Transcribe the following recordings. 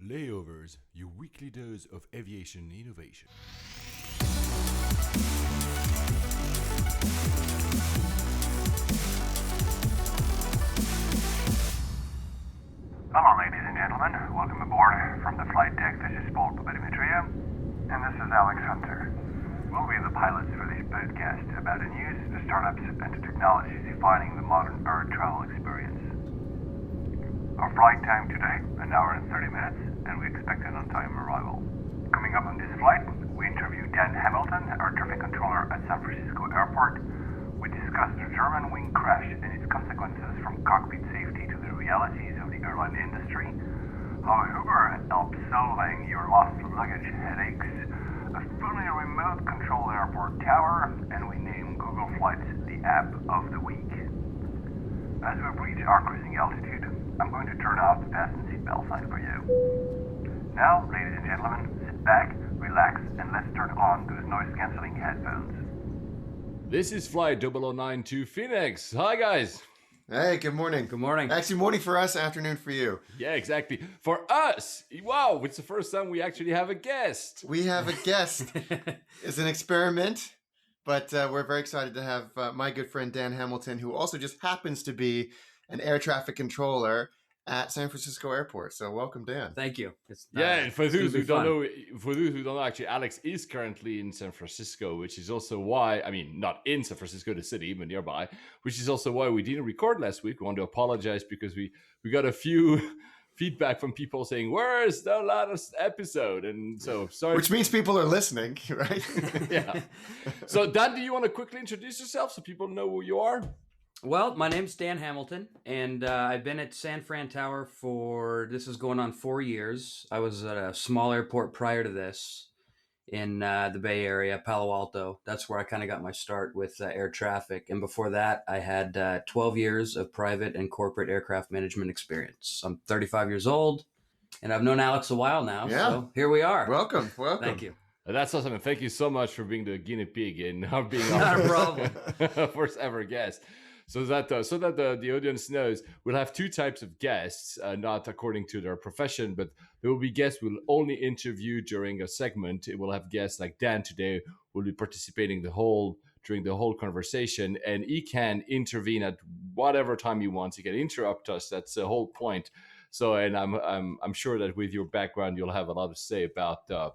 Layovers, your weekly dose of aviation innovation. Hello, ladies and gentlemen. Welcome aboard from the flight deck. This is Paul Papadimitria, and this is Alex Hunter. We'll be the pilots for this podcast about the news, the startups, and the technologies defining the modern air travel experience. Our flight time today, 1 hour and 30 minutes, and we expect an on-time arrival. Coming up on this flight, we interview Dan Hamilton, air traffic controller at San Francisco Airport. We discuss the Germanwings crash and its consequences from cockpit safety to the realities of the airline industry, how Uber helps solving your lost luggage headaches, a fully remote controlled airport tower, and we name Google Flights the app of the week. As we reach our cruising altitude, I'm going to turn off the fasten seatbelt sign for you. Now, ladies and gentlemen, sit back, relax, and let's turn on those noise-canceling headphones. This is Flight 009 to Phoenix. Hi, guys. Hey, good morning. Good morning. Actually, morning for us, afternoon for you. Yeah, exactly. For us, wow, it's the first time we actually have a guest. We have a guest. It's an experiment, but we're very excited to have my good friend Dan Hamilton, who also just happens to be an air traffic controller at San Francisco Airport. So welcome, Dan. Thank you. And for those who don't fun. know, actually, Alex is currently in San Francisco, which is also why, not in San Francisco, the city, but nearby, which is also why we didn't record last week. We want to apologize because we got a few feedback from people saying, where's the latest episode? And so, sorry. Which means people are listening, right? Yeah. So, Dan, do you want to quickly introduce yourself so people know who you are? Well, my name's Dan Hamilton, and I've been at San Fran Tower this is going on 4 years. I was at a small airport prior to this in the Bay Area, Palo Alto. That's where I kind of got my start with air traffic. And before that, I had 12 years of private and corporate aircraft management experience. I'm 35 years old, and I've known Alex a while now. Yeah. So here we are. Welcome. Thank you. That's awesome. And thank you so much for being the guinea pig and being Not a our problem. first ever guest. So that the audience knows, we'll have two types of guests, not according to their profession, but there will be guests we'll only interview during a segment. It will have guests like Dan today who will be participating during the whole conversation, and he can intervene at whatever time he wants. He can interrupt us. That's the whole point. So, and I'm sure that with your background, you'll have a lot to say about the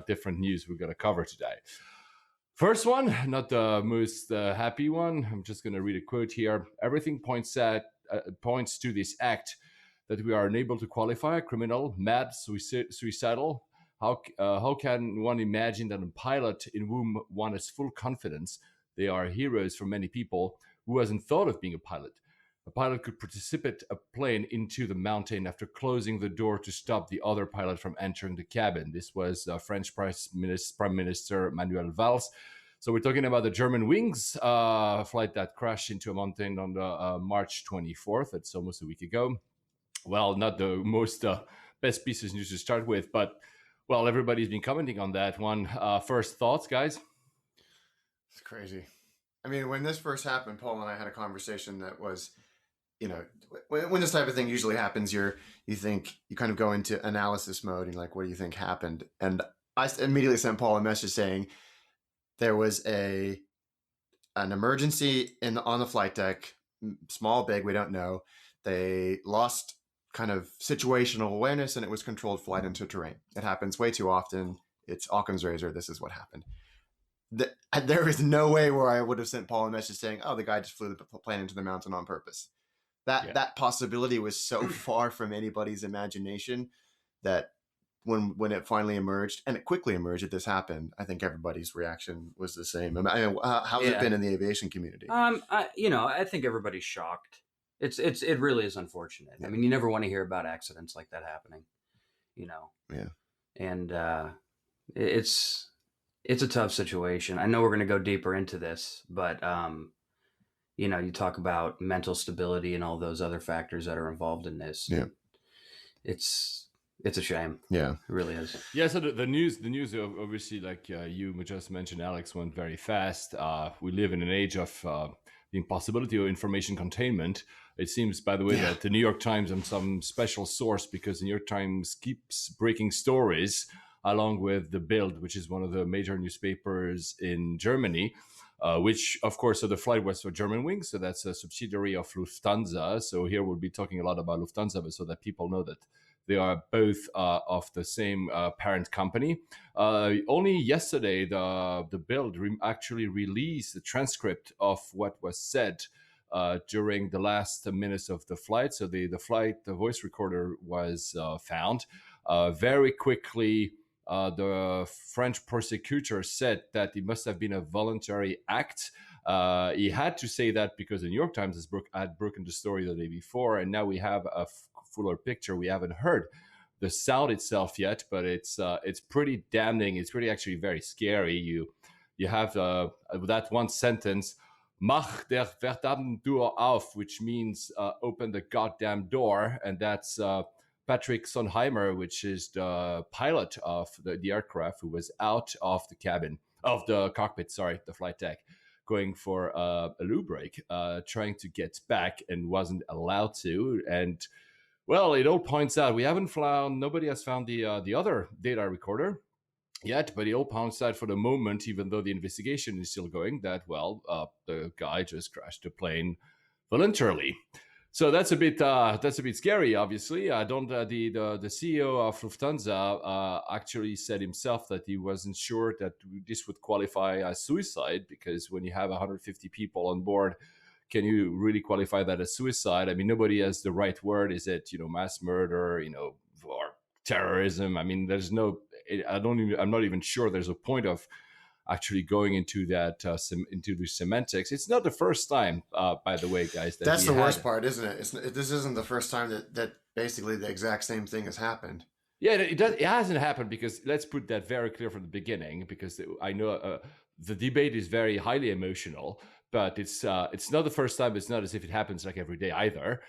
different news we're going to cover today. First one, not the most happy one. I'm just going to read a quote here. Everything points to this act that we are unable to qualify: criminal, mad, suicidal. How can one imagine that a pilot in whom one has full confidence, they are heroes for many people, who hasn't thought of being a pilot? A pilot could precipitate a plane into the mountain after closing the door to stop the other pilot from entering the cabin. This was French Prime Minister Manuel Valls. So we're talking about the Germanwings flight that crashed into a mountain on the March 24th. That's almost a week ago. Well, not the most best pieces of news to start with, but, well, everybody's been commenting on that one. First thoughts, guys? It's crazy. I mean, when this first happened, Paul and I had a conversation that was, when this type of thing usually happens, you kind of go into analysis mode and like, what do you think happened? And I immediately sent Paul a message saying there was an emergency on the flight deck, small, big, we don't know. They lost kind of situational awareness and it was controlled flight into terrain. It happens way too often. It's Occam's razor. This is what happened. There is no way where I would have sent Paul a message saying, oh, the guy just flew the plane into the mountain on purpose. That possibility was so far from anybody's imagination that when it finally emerged, and it quickly emerged that this happened, I think everybody's reaction was the same. How's it been in the aviation community? I think everybody's shocked. It really is unfortunate. I mean, you never want to hear about accidents like that happening, Yeah. And it's a tough situation. I know we're going to go deeper into this, but you talk about mental stability and all those other factors that are involved in this. Yeah. It's a shame. Yeah. It really is. Yeah, so the news obviously, like you just mentioned, Alex, went very fast. We live in an age of impossibility of information containment. It seems, by the way, that the New York Times, and some special source, because the New York Times keeps breaking stories along with the Bild, which is one of the major newspapers in Germany, which, of course, so the flight was for Germanwings, so that's a subsidiary of Lufthansa. So here we'll be talking a lot about Lufthansa, but so that people know that they are both of the same parent company. Only yesterday, the Bild actually released the transcript of what was said during the last minutes of the flight. So the voice recorder was found very quickly. The French prosecutor said that it must have been a voluntary act. He had to say that because the New York Times had broken the story the day before, and now we have a fuller picture. We haven't heard the sound itself yet, but it's pretty damning. It's pretty actually very scary. You have that one sentence, "Mach der verdammten Tür auf," which means open the goddamn door, and that's Patrick Sonheimer, which is the pilot of the aircraft, who was out of the cockpit, the flight deck, going for a loo break, trying to get back and wasn't allowed to. And well, it all points out nobody has found the other data recorder yet, but it all points out for the moment, even though the investigation is still going, that the guy just crashed the plane voluntarily. So that's a bit scary. Obviously, I don't. The CEO of Lufthansa actually said himself that he wasn't sure that this would qualify as suicide, because when you have 150 people on board, can you really qualify that as suicide? I mean, nobody has the right word. Is it mass murder? Or terrorism? I mean, there's no. I'm not even sure there's a point of actually going into that into the semantics. It's not the first time, by the way, guys. That's the worst part, isn't it? This isn't the first time that basically the exact same thing has happened. Yeah, it hasn't happened, because let's put that very clear from the beginning, because I know the debate is very highly emotional, but it's not the first time. It's not as if it happens like every day either.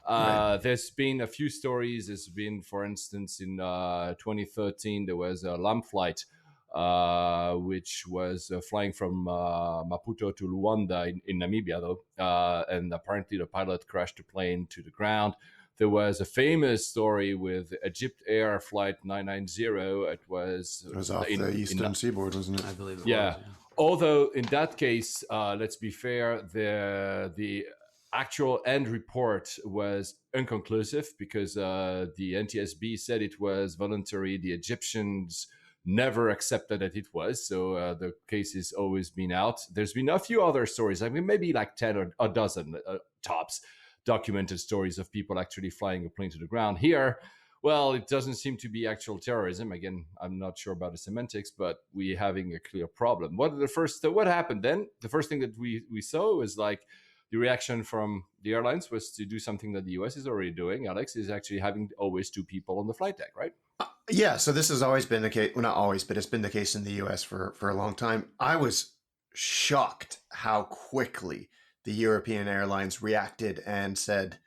Right. There's been a few stories. There's been, for instance, in 2013, there was a LAM flight, which was flying from Maputo to Luanda in Namibia, though, and apparently the pilot crashed the plane to the ground. There was a famous story with Egypt Air Flight 990. It was off the eastern seaboard, wasn't it? I believe it was. Yeah. Although in that case, let's be fair, the actual end report was inconclusive, because the NTSB said it was voluntary. The Egyptians never accepted that it was. So the case has always been out. There's been a few other stories. I mean, maybe like 10 or a dozen tops documented stories of people actually flying a plane to the ground. Here, well, it doesn't seem to be actual terrorism. Again, I'm not sure about the semantics, but we're having a clear problem. What happened then? The first thing that we saw was like the reaction from the airlines was to do something that the US is already doing. Alex, is actually having always two people on the flight deck, right? Yeah, so this has always been the case. Well, not always, but it's been the case in the US for a long time. I was shocked how quickly the European airlines reacted and said,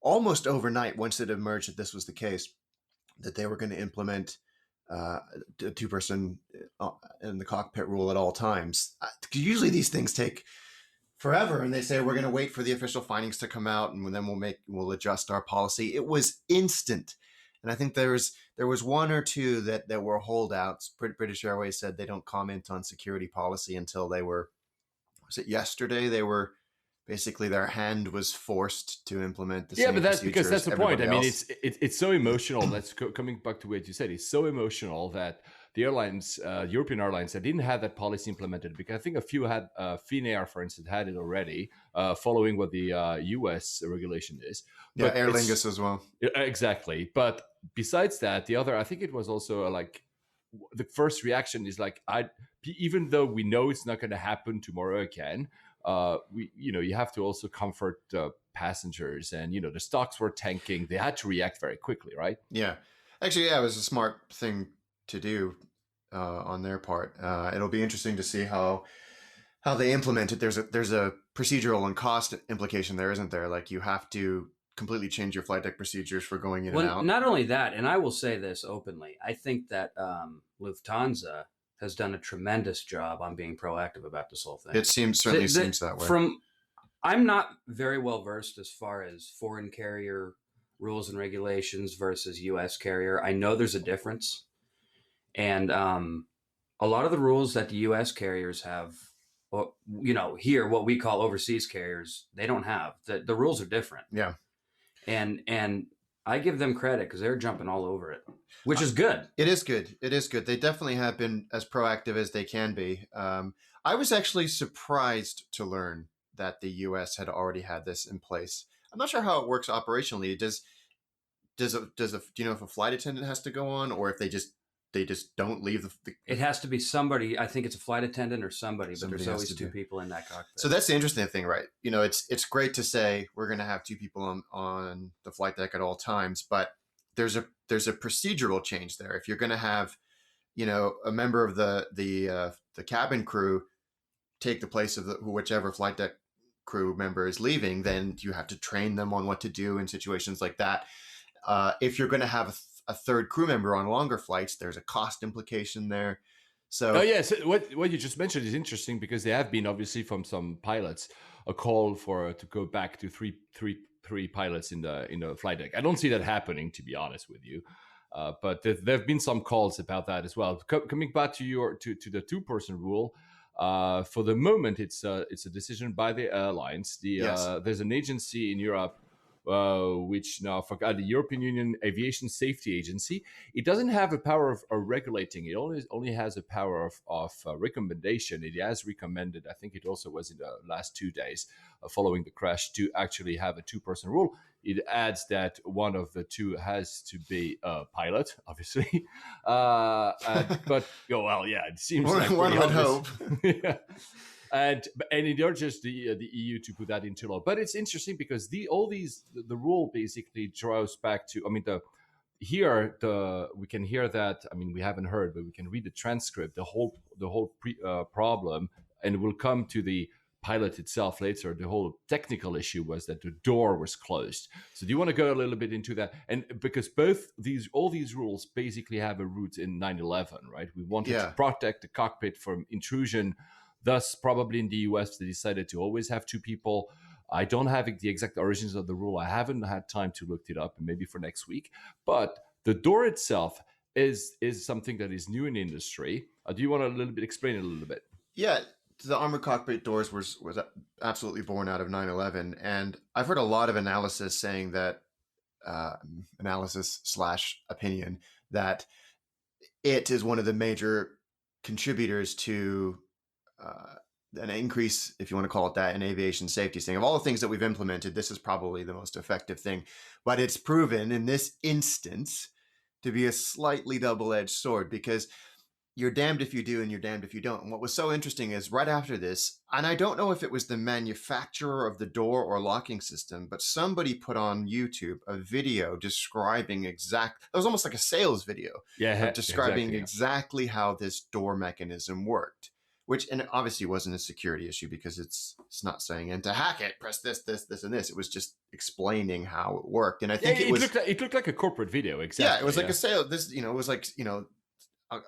almost overnight, once it emerged that this was the case, that they were going to implement a two-person in the cockpit rule at all times. Usually these things take forever, and they say we're going to wait for the official findings to come out, and then we'll adjust our policy. It was instant. And I think there was one or two that were holdouts. British Airways said they don't comment on security policy until was it yesterday? They were basically, their hand was forced to implement the same. Yeah, but that's because that's the point. I mean, it's so emotional. That's coming back to what you said. It's so emotional that the airlines, European airlines, that didn't have that policy implemented, because I think a few had, Finnair, for instance, had it already, following what the US regulation is. Yeah, but Aer Lingus as well. Exactly. But besides that, the other, I think it was also like, the first reaction is like, even though we know it's not going to happen tomorrow again, you have to also comfort passengers, and the stocks were tanking. They had to react very quickly, right? Yeah, actually, yeah, it was a smart thing to do on their part. It'll be interesting to see how they implement it. There's a procedural and cost implication there, isn't there? Like, you have to completely change your flight deck procedures for going in and out. Not only that, and I will say this openly, I think that Lufthansa has done a tremendous job on being proactive about this whole thing. It certainly seems that way. I'm not very well versed as far as foreign carrier rules and regulations versus U.S. carrier. I know there's a difference, and a lot of the rules that the U.S. carriers have, well, here what we call overseas carriers, they don't have. The rules are different. Yeah, and I give them credit because they're jumping all over it, which is good. It is good. It is good. They definitely have been as proactive as they can be. I was actually surprised to learn that the U.S. had already had this in place. I'm not sure how it works operationally. Do you know if a flight attendant has to go on, or if they just don't leave the It has to be somebody. I think it's a flight attendant or somebody, but Somebody there's has always to two do. people in that cockpit. So that's the interesting thing, right? It's great to say we're going to have two people on the flight deck at all times, but there's a procedural change there. If you're going to have, a member of the cabin crew take the place of whichever flight deck crew member is leaving, then you have to train them on what to do in situations like that. If you're going to have a third crew member on longer flights, there's a cost implication there. So yes, what you just mentioned is interesting because there have been obviously from some pilots a call to go back to three pilots in the flight deck. I don't see that happening, to be honest with you, but there have been some calls about that as well. Coming back to the 2-person rule. For the moment, it's a decision by the airlines. Yes. There's an agency in Europe, which now I forgot, the European Union Aviation Safety Agency. It doesn't have a power of regulating. It only has a power of recommendation. It has recommended, I think it also was in the last 2 days following the crash, to actually have a 2-person rule. It adds that one of the two has to be a pilot, obviously. But it seems like one would hope. yeah. And it urges the EU to put that into law. But it's interesting because the rule basically draws back to, we can hear that. We haven't heard, but we can read the transcript, the whole problem, and we'll come to the pilot itself later. The whole technical issue was that the door was closed. So do you want to go a little bit into that? And because all these rules basically have a root in 9/11, right? We wanted to protect the cockpit from intrusion. Thus, probably in the US, they decided to always have 2 people. I don't have the exact origins of the rule. I haven't had time to look it up, and maybe for next week. But the door itself is something that is new in the industry. Do you want to explain it a little bit? Yeah, the armored cockpit doors was absolutely born out of 9/11, and I've heard a lot of analysis saying that analysis/opinion that it is one of the major contributors to an increase, if you want to call it that, in aviation safety. Saying of all the things that we've implemented, this is probably the most effective thing. But it's proven in this instance to be a slightly double-edged sword, because you're damned if you do and you're damned if you don't. And what was so interesting is right after this, and I don't know if it was the manufacturer of the door or locking system, but somebody put on YouTube a video describing it was almost like a sales video, describing exactly how this door mechanism worked. And it obviously wasn't a security issue because it's not saying, and to hack it, press this, and this. It was just explaining how it worked. And I think it looked like a corporate video. Exactly. Yeah, it was like a sale. It was like, a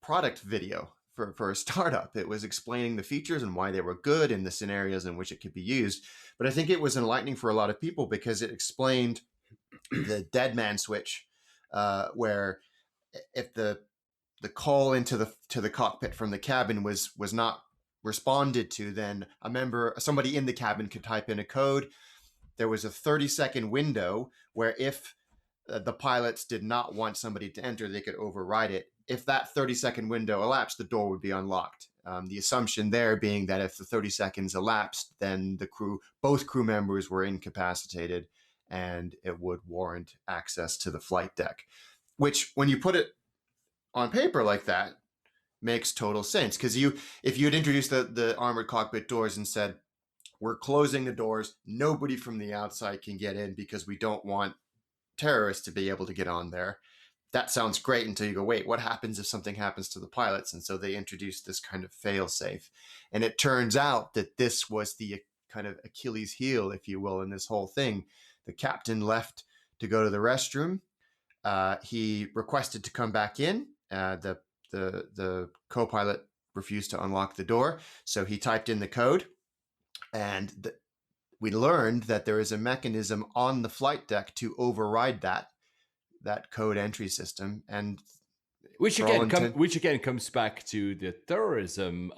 product video for a startup. It was explaining the features and why they were good and the scenarios in which it could be used. But I think it was enlightening for a lot of people because it explained the dead man switch, where if the call into the cockpit from the cabin was not responded to, then somebody in the cabin could type in a code. There was a 30-second window where if the pilots did not want somebody to enter, they could override it. If that 30-second window elapsed, the door would be unlocked. The assumption there being that if the 30 seconds elapsed, then both crew members were incapacitated and it would warrant access to the flight deck, which when you put it on paper like that makes total sense. Because if you had introduced the armored cockpit doors and said, we're closing the doors, nobody from the outside can get in because we don't want terrorists to be able to get on there. That sounds great until you go, wait, what happens if something happens to the pilots? And so they introduced this kind of fail-safe. And it turns out that this was the kind of Achilles heel, if you will, in this whole thing. The captain left to go to the restroom. He requested to come back in. The the co-pilot refused to unlock the door. So he typed in the code, and we learned that there is a mechanism on the flight deck to override that code entry system. And which again comes back to the terrorism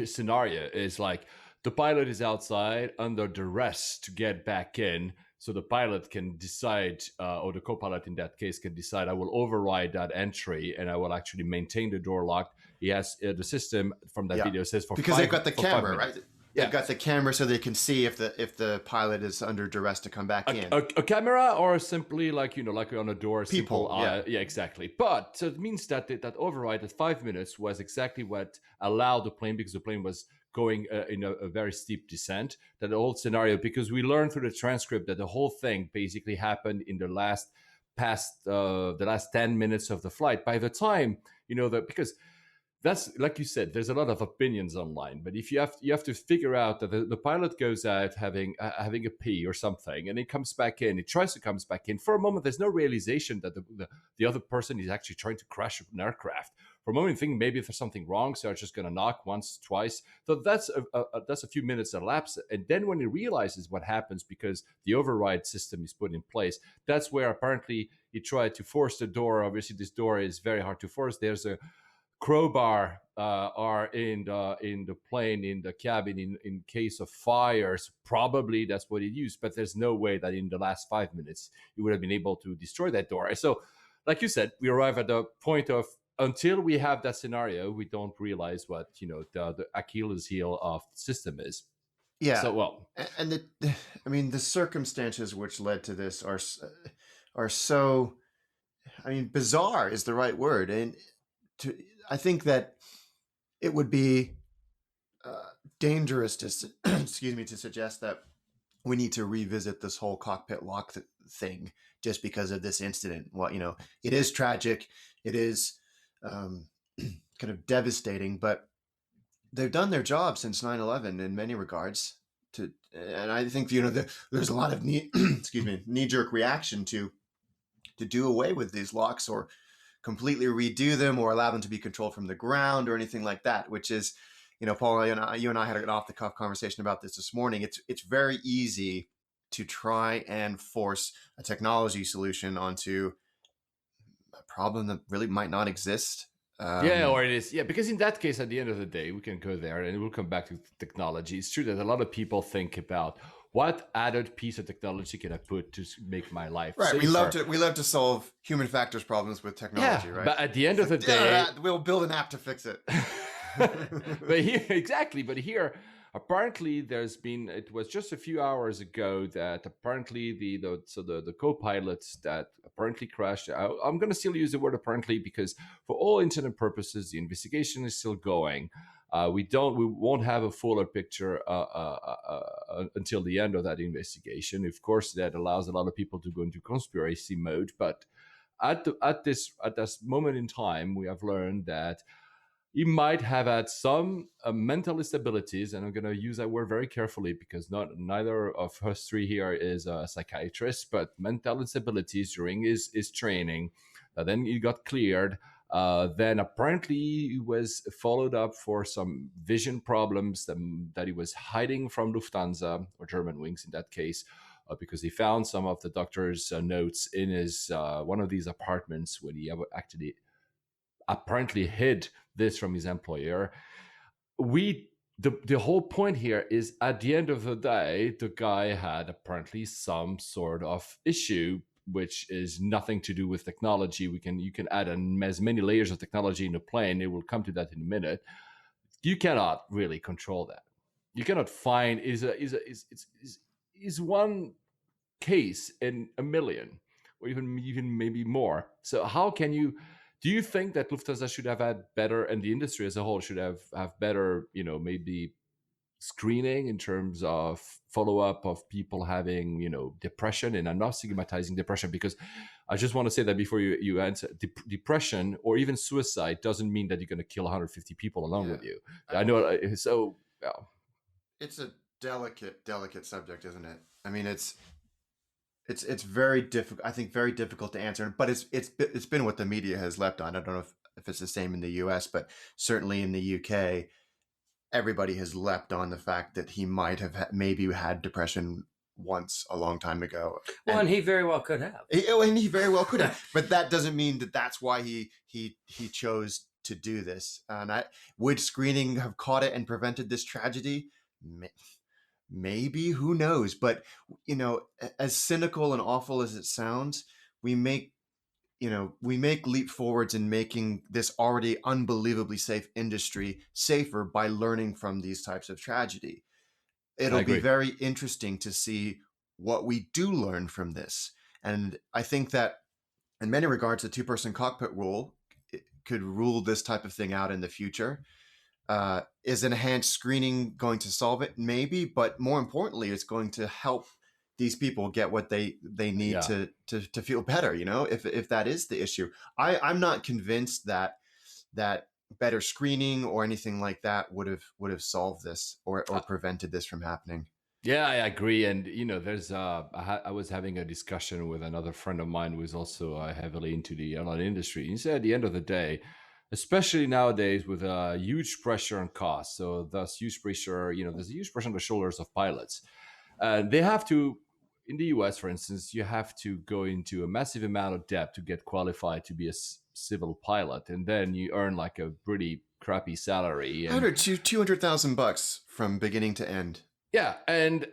scenario. Is like the pilot is outside under duress to get back in, so the pilot can decide, or the co-pilot in that case can decide, I will override that entry and I will actually maintain the door locked. He has the system from that video says because they've got the camera, right? They've got the camera so they can see if the pilot is under duress to come back in. A camera, or simply like on a door. People, yeah, exactly. But so it means that that override at 5 minutes was exactly what allowed the plane, because the plane was going in a very steep descent, that the whole scenario, because we learned through the transcript that the whole thing basically happened in the last 10 minutes of the flight. By the time, because that's, like you said, there's a lot of opinions online, but if you have to figure out that the pilot goes out having a pee or something, and he comes back in, he tries to come back in. For a moment, there's no realization that the other person is actually trying to crash an aircraft. For a moment, you think maybe there's something wrong, so I'm just going to knock once, twice. So that's a few minutes elapsed, and then when he realizes what happens because the override system is put in place, that's where apparently he tried to force the door. Obviously, this door is very hard to force. There's a crowbar are in the plane, in the cabin, in case of fires. Probably that's what he used, but there's no way that in the last 5 minutes he would have been able to destroy that door. So, like you said, we arrive at the point of, until we have that scenario, we don't realize what the Achilles heel of the system is. Yeah. So and the circumstances which led to this are so, bizarre is the right word. And I think that it would be dangerous to to suggest that we need to revisit this whole cockpit lock thing just because of this incident. Well, it is tragic. It is kind of devastating, but they've done their job since 9/11 in many regards. And I think there's a lot of knee-jerk reaction to do away with these locks, or completely redo them, or allow them to be controlled from the ground, or anything like that, which is, Paul, you and I had an off-the-cuff conversation about this morning. It's very easy to try and force a technology solution onto a problem that really might not exist. Or it is. Yeah, because in that case, at the end of the day, we can go there and we'll come back to technology. It's true that a lot of people think about, what added piece of technology can I put to make my life safer? We love to solve human factors problems with technology, right? But at the end of the day, we'll build an app to fix it. But here, apparently, it was just a few hours ago that apparently the co-pilots that apparently crashed. I'm going to still use the word apparently, because for all intents and purposes, the investigation is still going. We won't have a fuller picture until the end of that investigation. Of course, that allows a lot of people to go into conspiracy mode. But at this moment in time, we have learned that he might have had some mental instabilities, and I'm going to use that word very carefully because neither of us three here is a psychiatrist, but mental instabilities during his training. Then he got cleared. Then apparently he was followed up for some vision problems that he was hiding from Lufthansa, or Germanwings in that case, because he found some of the doctor's notes in his one of these apartments when he actually apparently hid this from his employer. The whole point here is, at the end of the day, the guy had apparently some sort of issue, which is nothing to do with technology. You can add as many layers of technology in a plane. It will come to that in a minute. You cannot really control that. You cannot find is one case in a million, or even maybe more. So how can you? Do you think that Lufthansa should have had better, and the industry as a whole should have better, maybe screening in terms of follow-up of people having, depression? And I'm not stigmatizing depression, because I just want to say that before you answer, depression or even suicide doesn't mean that you're going to kill 150 people along with you. I know. So, it's a delicate subject, isn't it? It's very difficult. I think very difficult to answer, but it's been what the media has leapt on. I don't know if it's the same in the U.S., but certainly in the U.K., everybody has leapt on the fact that he might have maybe had depression once a long time ago. Well, and he very well could have. And he very well could have, but that doesn't mean that that's why he chose to do this. And would screening have caught it and prevented this tragedy? Maybe, who knows? But as cynical and awful as it sounds, we make leap forwards in making this already unbelievably safe industry safer by learning from these types of tragedy. It'll be very interesting to see what we do learn from this. And I think that in many regards, the 2-person cockpit rule could rule this type of thing out in the future. Is enhanced screening going to solve it? Maybe, but more importantly, it's going to help these people get what they need to feel better. If that is the issue, I'm not convinced that better screening or anything like that would have solved this or prevented this from happening. Yeah, I agree. And there's I was having a discussion with another friend of mine who is also heavily into the airline industry. He said at the end of the day, especially nowadays with huge pressure on costs, so thus huge pressure, there's a huge pressure on the shoulders of pilots. They have to, in the US, for instance, you have to go into a massive amount of debt to get qualified to be a civil pilot, and then you earn like a pretty crappy salary. And $200,000 from beginning to end. Yeah, and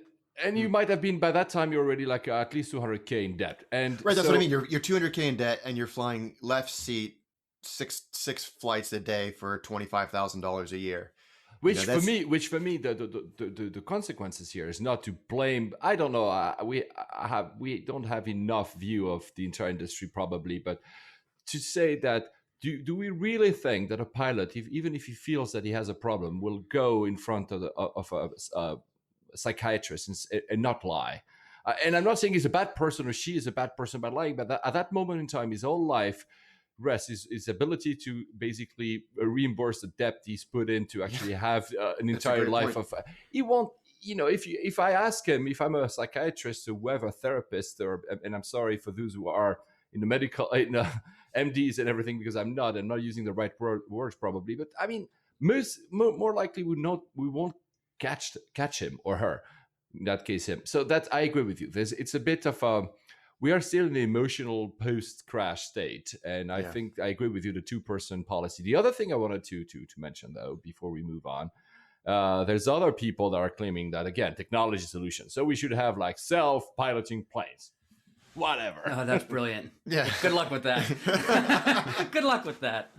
you might have been, by that time, you're already like at least $200K in debt. And right, that's what I mean. You're $200K in debt, and you're flying left seat six flights a day for $25,000 a year. Which for me, the consequences here is not to blame. I don't know. We don't have enough view of the entire industry probably, but to say that do we really think that a pilot, even if he feels that he has a problem, will go in front of a psychiatrist and not lie? And I'm not saying he's a bad person or she is a bad person by lying, but at that moment in time, his whole life rests his ability to basically reimburse the debt he's put in to actually have an entire life point. He won't, if I ask him, if I'm a psychiatrist or whoever, therapist, and I'm sorry for those who are in the medical, MDs and everything, because I'm not using the right words probably, but I mean, more likely we won't catch him or her, in that case him. So that I agree with you. It's a bit of we are still in the emotional post-crash state, and I think I agree with you, the 2-person policy. The other thing I wanted to mention, though, before we move on, there's other people that are claiming that, again, technology solution. So we should have like self-piloting planes. Whatever. Oh, that's brilliant. Yeah. Good luck with that. Good luck with that.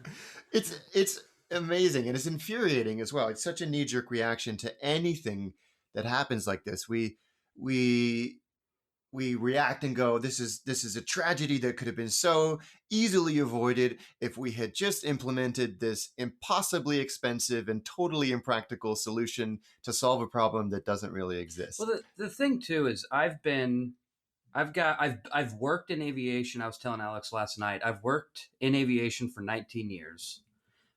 It's amazing, and it's infuriating as well. It's such a knee-jerk reaction to anything that happens like this. We react and go, this is a tragedy that could have been so easily avoided if we had just implemented this impossibly expensive and totally impractical solution to solve a problem that doesn't really exist. Well, the thing too is I've worked in aviation. I was telling Alex last night, I've worked in aviation for 19 years.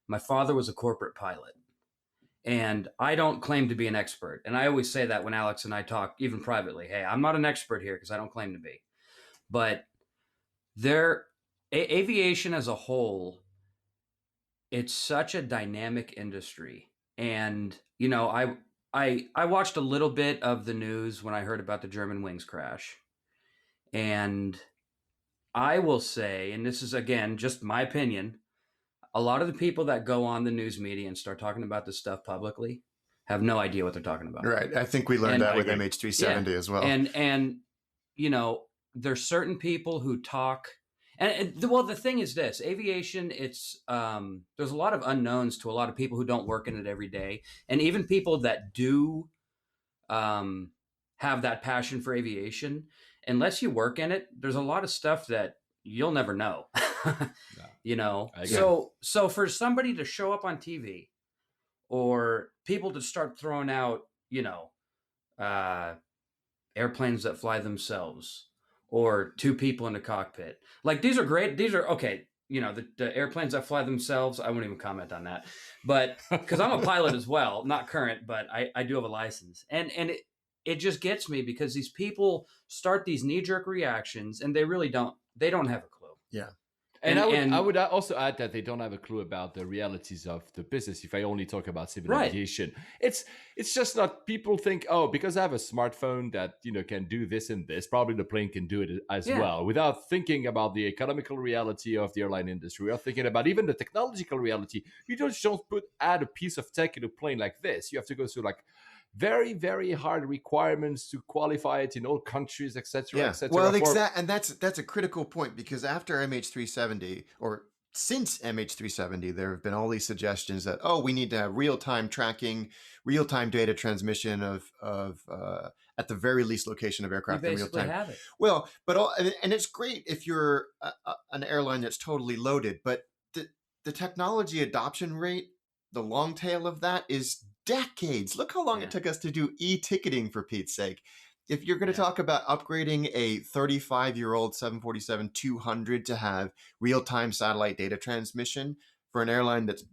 My father was a corporate pilot. And I don't claim to be an expert. And I always say that when Alex and I talk, even privately, hey, I'm not an expert here because I don't claim to be. But aviation as a whole, it's such a dynamic industry. And, I watched a little bit of the news when I heard about the Germanwings crash. And I will say, and this is, again, just my opinion, a lot of the people that go on the news media and start talking about this stuff publicly have no idea what they're talking about. Right. I think we learned that with MH370 as well. And there's certain people who talk. And the thing is this, aviation, it's there's a lot of unknowns to a lot of people who don't work in it every day. And even people that do have that passion for aviation, unless you work in it, there's a lot of stuff that you'll never know. So for somebody to show up on TV or people to start throwing out, airplanes that fly themselves or 2 people in a cockpit, like these are great. These are okay. The airplanes that fly themselves, I won't even comment on that, but because I'm a pilot as well, not current, but I do have a license. And it just gets me because these people start these knee-jerk reactions and they really don't have a clue. Yeah. And I would also add that they don't have a clue about the realities of the business. If I only talk about civil aviation, it's just not. People think, oh, because I have a smartphone that can do this and this, probably the plane can do it as well, without thinking about the economical reality of the airline industry. We are thinking about even the technological reality. You don't just add a piece of tech in a plane like this. You have to go through like very, very hard requirements to qualify it in all countries, etc., etc. Well, exactly, and that's a critical point, because after MH370, or since MH370, there have been all these suggestions that, oh, we need to have real-time tracking, real-time data transmission of at the very least location of aircraft in real time. Have it. Well, and it's great if you're an airline that's totally loaded, but the technology adoption rate, the long tail of that is decades. Look how long it took us to do e-ticketing, for Pete's sake. If you're going to talk about upgrading a 35-year-old 747-200 to have real-time satellite data transmission for an airline that's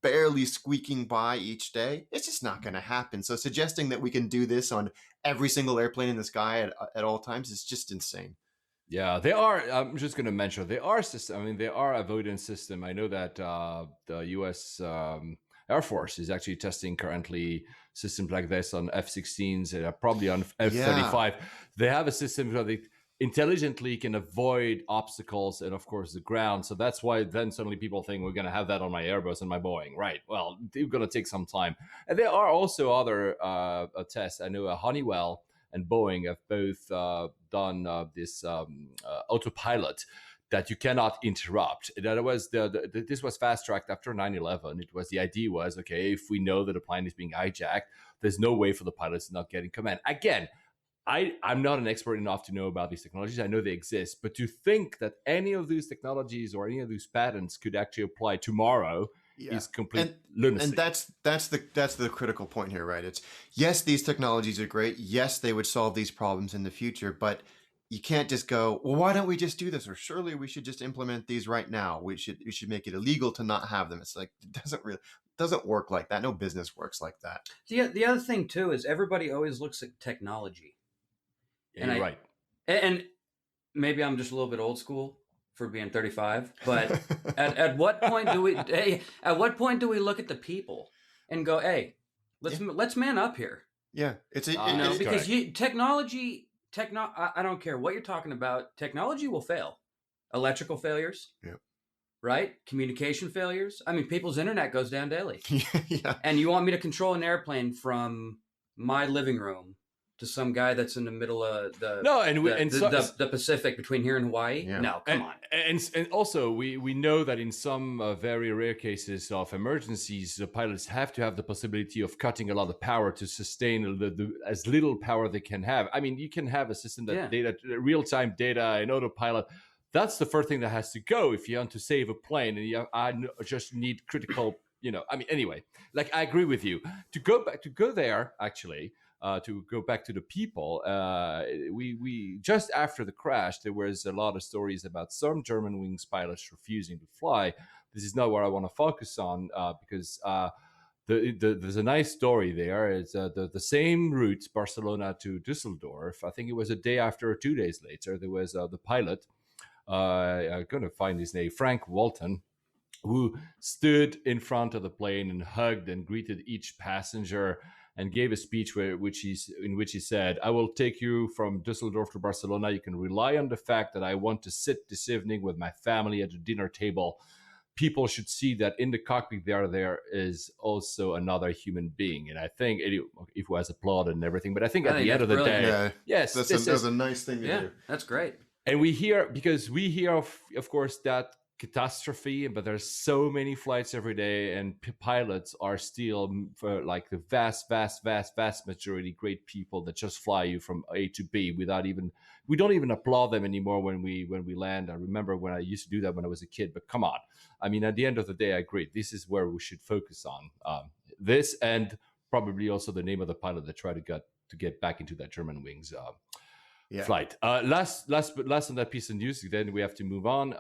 barely squeaking by each day, it's just not going to happen. So suggesting that we can do this on every single airplane in the sky at all times is just insane. Yeah, they are. I'm just going to mention they are system. I mean, they are avoidance system. I know that the U.S. Air Force is actually testing currently systems like this on F-16s and probably on F-35. They have a system where they intelligently can avoid obstacles and, of course, the ground. So that's why then suddenly people think we're going to have that on my Airbus and my Boeing. Right. Well, it's going to take some time. And there are also other tests. I know Honeywell and Boeing have both done this autopilot that you cannot interrupt. That was this was fast tracked after 9/11. It was, the idea was, okay, if we know that a plane is being hijacked, there's no way for the pilots to not get in command. Again, I'm not an expert enough to know about these technologies. I know they exist, but to think that any of these technologies or any of these patents could actually apply tomorrow is complete lunacy. And that's the critical point here, right? It's, yes, these technologies are great. Yes, they would solve these problems in the future, but you can't just go, well, why don't we just do this? Or surely we should just implement these right now. We should make it illegal to not have them. It's like, it doesn't work like that. No business works like that. The other thing too is everybody always looks at technology. Yeah, you're right. And maybe I'm just a little bit old school for being 35, but at what point do we look at the people and go, hey, let's man up here? Yeah, because technology. I don't care what you're talking about. Technology will fail. Electrical failures. Yeah. Right? Communication failures. I mean, people's internet goes down daily. Yeah. And you want me to control an airplane from my living room to some guy that's in the middle of the Pacific between here and Hawaii? Yeah. No, come on. And also, we know that in some very rare cases of emergencies, the pilots have to have the possibility of cutting a lot of power to sustain as little power they can have. I mean, you can have a system that real-time data and autopilot. That's the first thing that has to go if you want to save a plane, and I just need critical. I mean, anyway, like, I agree with you. To go there actually. To go back to the people, we just after the crash, there was a lot of stories about some Germanwings pilots refusing to fly. This is not what I want to focus on because there's a nice story there. It's the same route, Barcelona to Düsseldorf. I think it was a day after or 2 days later. There was the pilot. I'm going to find his name, Frank Walton, who stood in front of the plane and hugged and greeted each passenger, and gave a speech in which he said, "I will take you from Düsseldorf to Barcelona. You can rely on the fact that I want to sit this evening with my family at the dinner table. People should see that in the cockpit there is also another human being." And I think it was applauded and everything, but I think at the end of the day, yes, that's a nice thing to do. That's great. And we hear of course, that catastrophe, but there's so many flights every day, and pilots are still, for like the vast majority, great people that just fly you from A to B we don't even applaud them anymore when we land. I remember when I used to do that when I was a kid, but come on. I mean, at the end of the day, I agree. This is where we should focus on this, and probably also the name of the pilot that tried to get back into that Germanwings flight. Last on that piece of news, then we have to move on.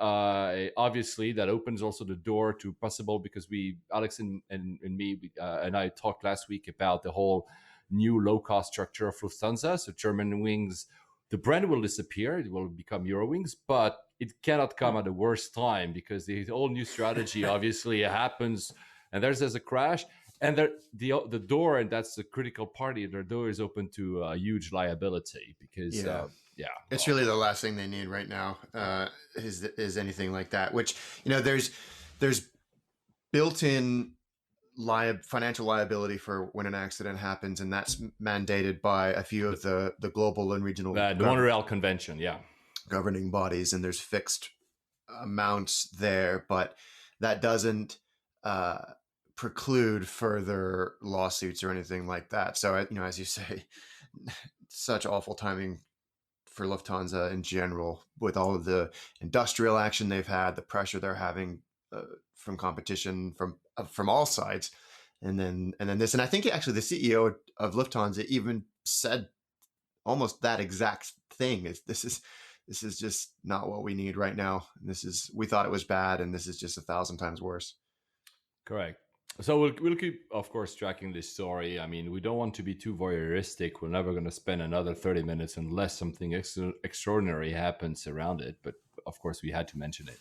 Obviously, that opens also the door to possible, because Alex and me and I talked last week about the whole new low-cost structure of Lufthansa. So Germanwings, the brand will disappear. It will become Eurowings, but it cannot come at the worst time because the whole new strategy obviously happens, and there's a crash. And the door, and that's the critical party, their door is open to a huge liability because, it's really the last thing they need right now is anything like that. Which, there's built-in financial liability for when an accident happens, and that's mandated by a few of the global and regional the Montreal Convention, governing bodies, and there's fixed amounts there, but that doesn't preclude further lawsuits or anything like that. So, as you say, such awful timing for Lufthansa in general, with all of the industrial action they've had, the pressure they're having from competition from all sides, and then this. And I think actually the CEO of Lufthansa even said almost that exact thing: this is just not what we need right now. We thought it was bad, and this is just 1,000 times worse. Correct. So we'll keep, of course, tracking this story. I mean, we don't want to be too voyeuristic. We're never going to spend another 30 minutes unless something extraordinary happens around it. But of course, we had to mention it.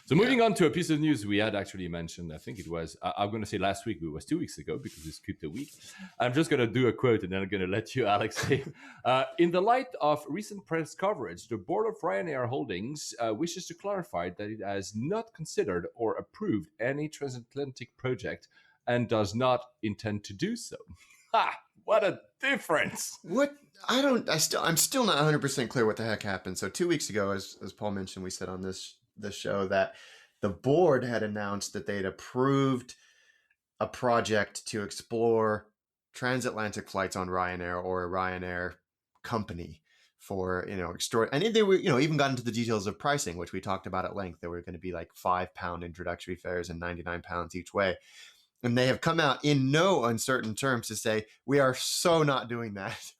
So moving on to a piece of news we had actually mentioned, I think it was, I'm going to say last week, but it was 2 weeks ago because we skipped a week. I'm just going to do a quote and then I'm going to let you, Alex, say. In the light of recent press coverage, the board of Ryanair Holdings wishes to clarify that it has not considered or approved any transatlantic project and does not intend to do so. Ha! What a difference! I'm still not 100% clear what the heck happened. So 2 weeks ago, as Paul mentioned, we said on this show that the board had announced that they'd approved a project to explore transatlantic flights on Ryanair or a Ryanair company for, and they were, even got into the details of pricing, which we talked about at length. There were going to be like £5 introductory fares and £99 each way. And they have come out in no uncertain terms to say, we are so not doing that.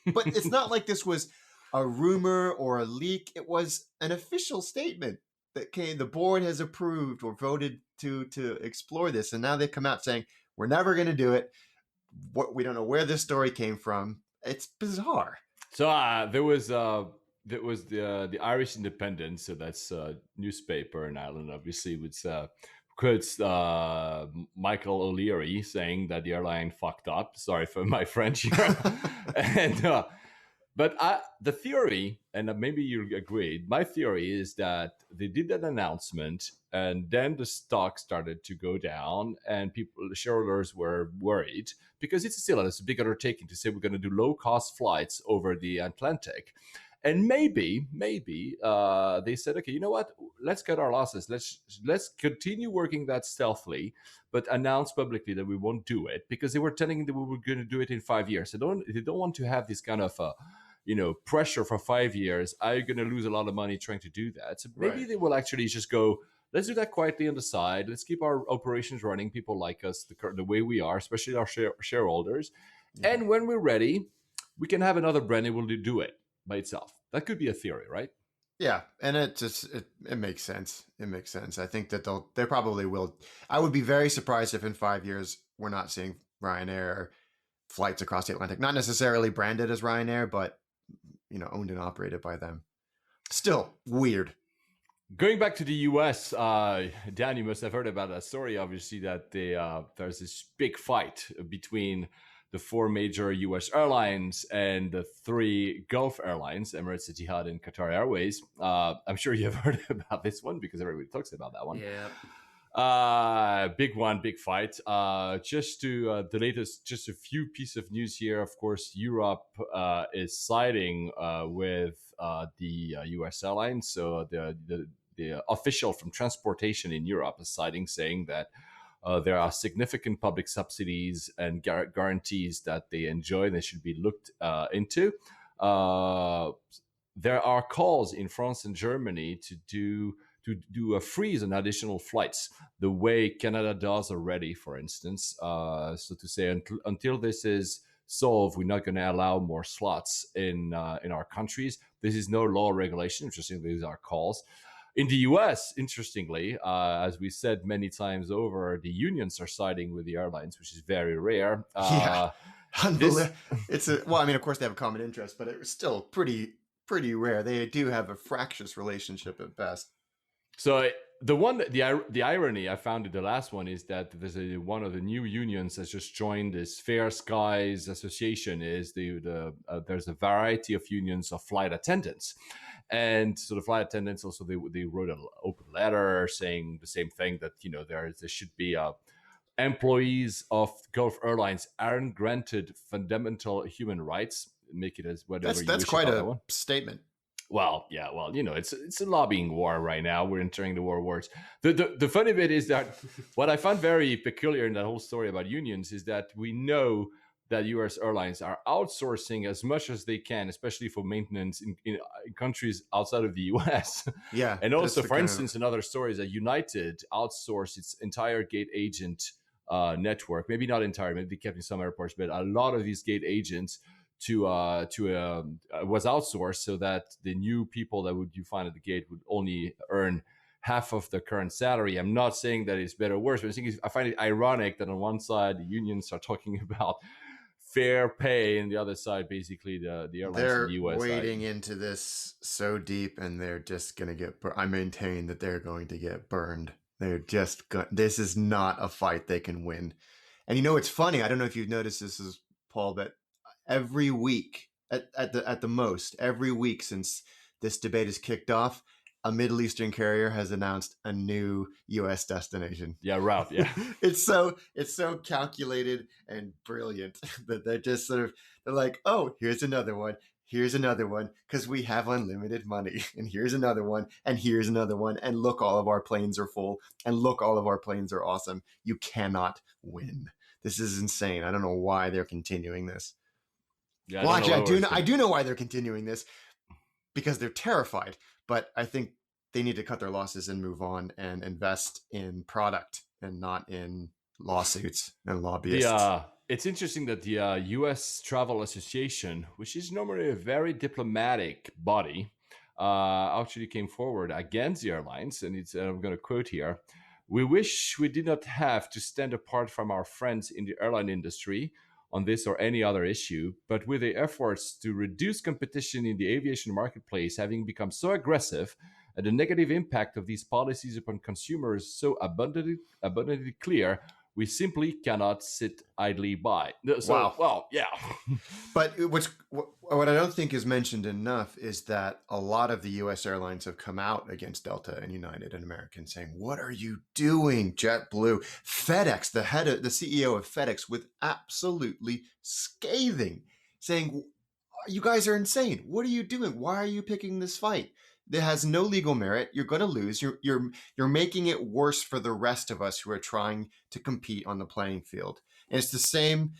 But it's not like this was a rumor or a leak. It was an official statement that the board has approved or voted to explore this. And now they've come out saying, we're never going to do it. We don't know where this story came from. It's bizarre. So there was the Irish Independent, so that's a newspaper in Ireland, obviously, which quotes Michael O'Leary saying that the airline fucked up. Sorry for my French here. And but the theory, and maybe you agreed, my theory is that they did that announcement and then the stock started to go down and the shareholders were worried because it's a big undertaking to say we're going to do low-cost flights over the Atlantic. And maybe they said, okay, you know what? Let's cut our losses. Let's continue working that stealthily, but announce publicly that we won't do it because they were telling that we were going to do it in 5 years. They don't want to have this kind of pressure for 5 years. Are you going to lose a lot of money trying to do that? So maybe they will actually just go, let's do that quietly on the side. Let's keep our operations running. People like us the way we are, especially our shareholders. Yeah. And when we're ready, we can have another brand and we'll do it by itself. That could be a theory, right? Yeah, and it makes sense. It makes sense. I think that they probably will. I would be very surprised if in 5 years we're not seeing Ryanair flights across the Atlantic. Not necessarily branded as Ryanair, but owned and operated by them. Still weird. Going back to the US, Dan, you must have heard about that story. Obviously, that there's this big fight between the 4 major US airlines and the 3 Gulf airlines, Emirates, Etihad, and Qatar Airways. I'm sure you've heard about this one because everybody talks about that one. Yeah. Big one, big fight. Just to the latest, just a few pieces of news here. Of course, Europe is siding with the US airlines. So the official from transportation in Europe is siding, saying that there are significant public subsidies and guarantees that they enjoy and they should be looked into. There are calls in France and Germany to do a freeze on additional flights, the way Canada does already, for instance. So to say, until this is solved, we're not going to allow more slots in our countries. This is no law or regulation. Interestingly, these are calls. In the US, interestingly, as we said many times over, the unions are siding with the airlines, which is very rare. Unbelievable. I mean, of course they have a common interest, but it's still pretty rare. They do have a fractious relationship at best. So the irony I found in the last one is that there's one of the new unions that's just joined this Fair Skies Association. There's a variety of unions of flight attendants, and so the flight attendants also they wrote an open letter saying the same thing, that there should be employees of Gulf Airlines aren't granted fundamental human rights. Make it as whatever you That's wish quite about a that one. statement. Well, yeah, it's a lobbying war right now. We're entering the wars. The funny bit is that what I found very peculiar in that whole story about unions is that we know that U.S. airlines are outsourcing as much as they can, especially for maintenance in countries outside of the U.S. Yeah, and also, for instance, another story is that United outsourced its entire gate agent network. Maybe not entire, maybe they kept in some airports, but a lot of these gate agents was outsourced, so that the new people that you find at the gate would only earn half of the current salary. I'm not saying that it's better or worse, but I find it ironic that on one side the unions are talking about fair pay, and the other side basically the airlines they're in the US wading into this so deep, and they're just going to get I maintain that they're going to get burned. They're just this is not a fight they can win. And it's funny, I don't know if you've noticed this, Paul, but every week at the most, every week since this debate has kicked off, a Middle Eastern carrier has announced a new U.S. destination. Yeah, route. Yeah, it's so calculated and brilliant that they're just they're like, oh, here's another one, because we have unlimited money, and here's another one, and here's another one, and look, all of our planes are full, and look, all of our planes are awesome. You cannot win. This is insane. I don't know why they're continuing this. Yeah, well, actually, I do know why they're continuing this, because they're terrified. But I think they need to cut their losses and move on and invest in product and not in lawsuits and lobbyists. Yeah, it's interesting that the U.S. Travel Association, which is normally a very diplomatic body, actually came forward against the airlines. And I'm going to quote here: "We wish we did not have to stand apart from our friends in the airline industry on this or any other issue, but with the efforts to reduce competition in the aviation marketplace having become so aggressive, and the negative impact of these policies upon consumers so abundantly clear, we simply cannot sit idly by." So, wow. Well, yeah. But what I don't think is mentioned enough is that a lot of the U.S. airlines have come out against Delta and United and American, saying, "What are you doing, JetBlue?" FedEx, the CEO of FedEx, with absolutely scathing, saying, "You guys are insane. What are you doing? Why are you picking this fight? That has no legal merit. You're going to lose. You're making it worse for the rest of us who are trying to compete on the playing field." And it's the same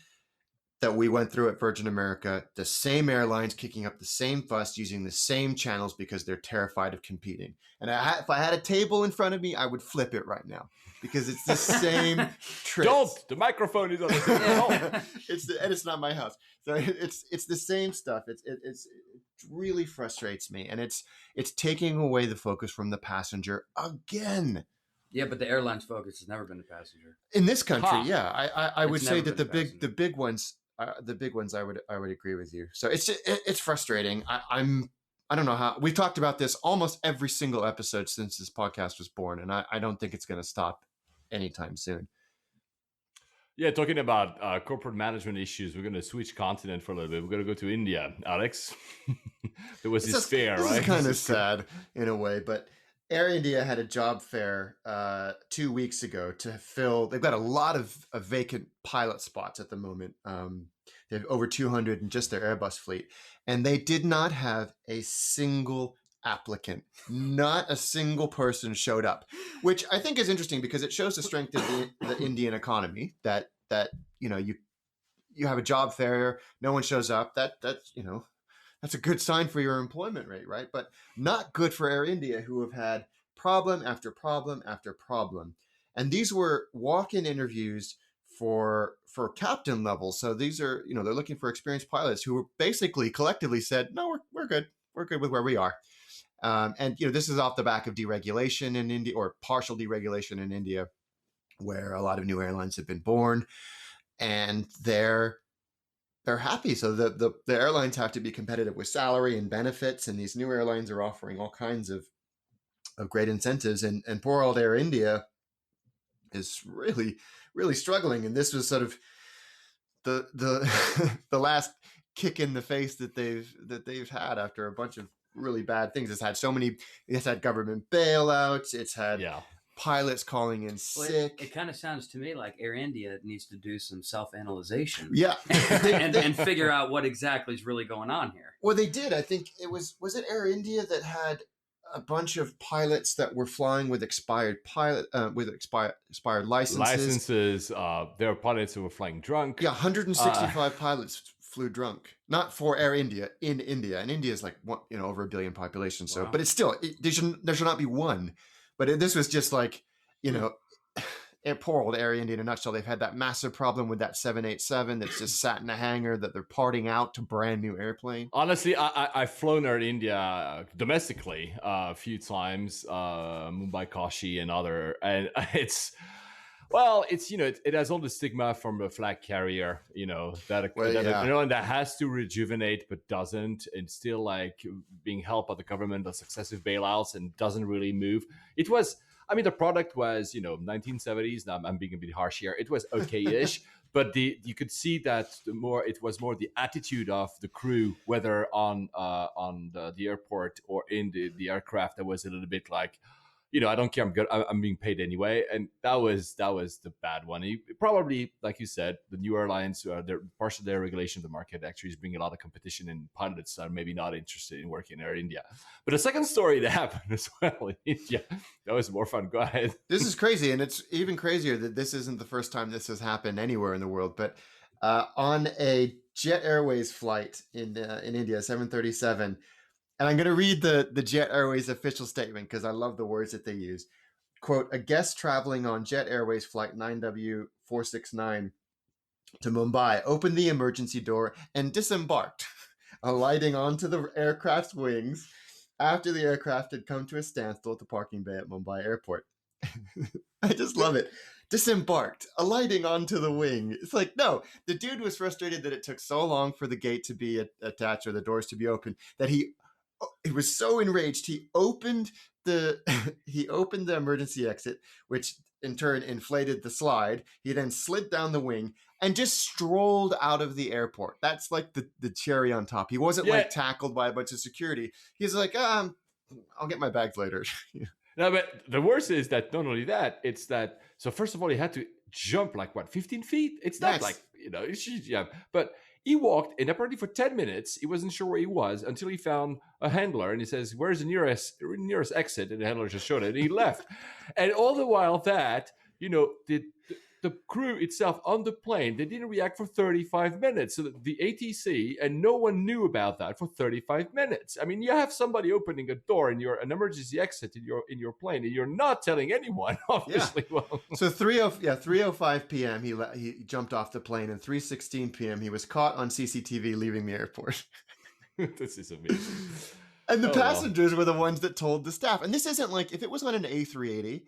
that we went through at Virgin America, the same airlines kicking up the same fuss, using the same channels because they're terrified of competing. And if I had a table in front of me, I would flip it right now, because it's the same trick. Don't! The microphone is on the table. And it's not my house. So it's the same stuff. It really frustrates me. And it's taking away the focus from the passenger again. Yeah, but the airline's focus has never been the passenger. In this country, yeah. I would say that the big ones I would agree with you. So it's frustrating. I don't know how. We've talked about this almost every single episode since this podcast was born, and I don't think it's going to stop anytime soon. Yeah, talking about corporate management issues, we're going to switch continent for a little bit. We're going to go to India, Alex. There was this fair, right? It's kind of sad in a way, but Air India had a job fair 2 weeks ago to fill. They've got a lot of vacant pilot spots at the moment. They have over 200 in just their Airbus fleet, and they did not have a single applicant. Not a single person showed up, which I think is interesting because it shows the strength of the Indian economy. That you have a job fair, no one shows up. That's a good sign for your employment rate, right? But not good for Air India, who have had problem after problem after problem. And these were walk-in interviews for captain level. So these are, they're looking for experienced pilots who were basically collectively said, no, we're good. We're good with where we are. And this is off the back of deregulation in India, or partial deregulation in India, where a lot of new airlines have been born, and they're they're happy. So the airlines have to be competitive with salary and benefits, and these new airlines are offering all kinds of great incentives. And poor old Air India is really, really struggling. And this was sort of the the last kick in the face that they've had after a bunch of really bad things. It's had government bailouts. It's had pilots calling in sick. It kind of sounds to me like Air India needs to do some self-analyzation. Yeah. and figure out what exactly is really going on here. Well, they did. I think was it Air India that had a bunch of pilots that were flying with expired licenses. There were pilots who were flying drunk. Yeah, 165 pilots flew drunk. Not for Air India, in India. And India is like, over 1 billion population. So, but it's still, there should not be one. But this was just like, poor old Air India in a nutshell. They've had that massive problem with that 787 that's just sat in a hangar that they're parting out to brand new airplane. Honestly, I've flown Air India domestically a few times, Mumbai, Kashi, and it has all the stigma from a flag carrier, and that has to rejuvenate but doesn't, and still like being helped by the government of successive bailouts and doesn't really move. The product was, 1970s. Now I'm being a bit harsh here. It was okay-ish, but you could see that it was more the attitude of the crew, whether on the airport or in the aircraft, that was a little bit like, I don't care. I'm good. I'm being paid anyway, and that was the bad one. Probably, like you said, the new airlines, partial of their regulation of the market actually is bringing a lot of competition, and pilots are maybe not interested in working in Air India. But a second story that happened as well in India, that was more fun. Go ahead. This is crazy, and it's even crazier that this isn't the first time this has happened anywhere in the world. But on a Jet Airways flight in India, 737. And I'm going to read the Jet Airways official statement because I love the words that they use. Quote, a guest traveling on Jet Airways flight 9W469 to Mumbai opened the emergency door and disembarked, alighting onto the aircraft's wings after the aircraft had come to a standstill at the parking bay at Mumbai airport. I just love it. Disembarked, alighting onto the wing. It's like, no, the dude was frustrated that it took so long for the gate to be attached or the doors to be open that he was so enraged he opened the emergency exit, which in turn inflated the slide. He then slid down the wing and just strolled out of the airport. That's like the cherry on top. He wasn't like tackled by a bunch of security. He's like, I'll get my bags later. No, but the worst is that not only that, it's that. So first of all, he had to jump like 15 feet. It's not like but. He walked, and apparently for 10 minutes, he wasn't sure where he was until he found a handler, and he says, where's the nearest exit? And the handler just showed it, and he left. And all the while that, the crew itself on the plane, they didn't react for 35 minutes. So the ATC, and no one knew about that for 35 minutes. I mean, you have somebody opening a door in an emergency exit in your plane, and you're not telling anyone, obviously. Yeah. Well, so 3:05 p.m. he jumped off the plane, and 3:16 p.m. he was caught on CCTV leaving the airport. This is amazing. And the passengers were the ones that told the staff. And this isn't like, if it was on an A380,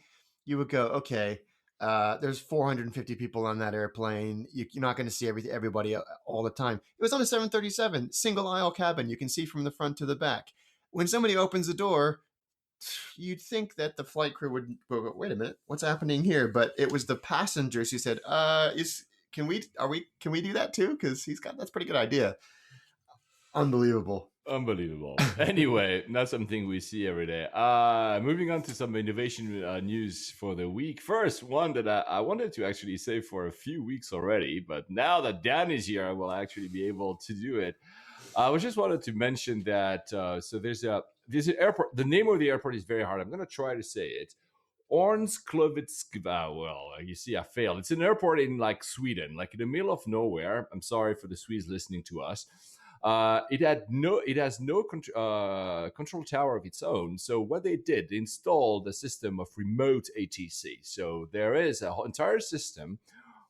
you would go, okay, there's 450 people on that airplane. You're not going to see everybody all the time. It was on a 737, single aisle cabin. You can see from the front to the back. When somebody opens the door, you'd think that the flight crew would go, wait a minute, what's happening here? But it was the passengers who said, can we do that too? Because that's a pretty good idea. Unbelievable. Anyway, not something we see every day. Moving on to some innovation news for the week. First, one that I wanted to actually say for a few weeks already, but now that Dan is here, I will actually be able to do it. I just wanted to mention that, so there's an airport. The name of the airport is very hard. I'm going to try to say it. Ornsklovitskva. Well, you see, I failed. It's an airport in like Sweden, like in the middle of nowhere. I'm sorry for the Swedes listening to us. It has no control tower of its own. So what they did, they installed a system of remote ATC. So there is an entire system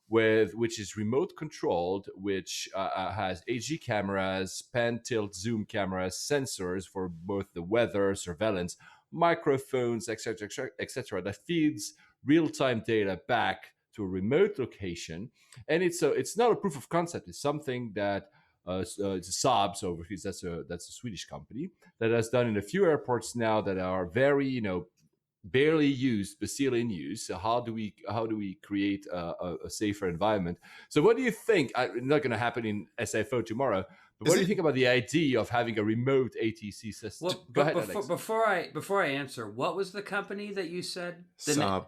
which is remote controlled, which has HD cameras, pan, tilt, zoom cameras, sensors for both the weather, surveillance, microphones, etc., etc. That feeds real-time data back to a remote location. And it's not a proof of concept. It's something that it's Saab, so because that's a Swedish company that has done in a few airports now that are very, barely used but still in use. So how do we create a safer environment? So what do you think? It's not going to happen in SFO tomorrow, but what do you think about the idea of having a remote ATC system? Well, Go ahead, Alex. before I answer, what was the company that you said? Saab.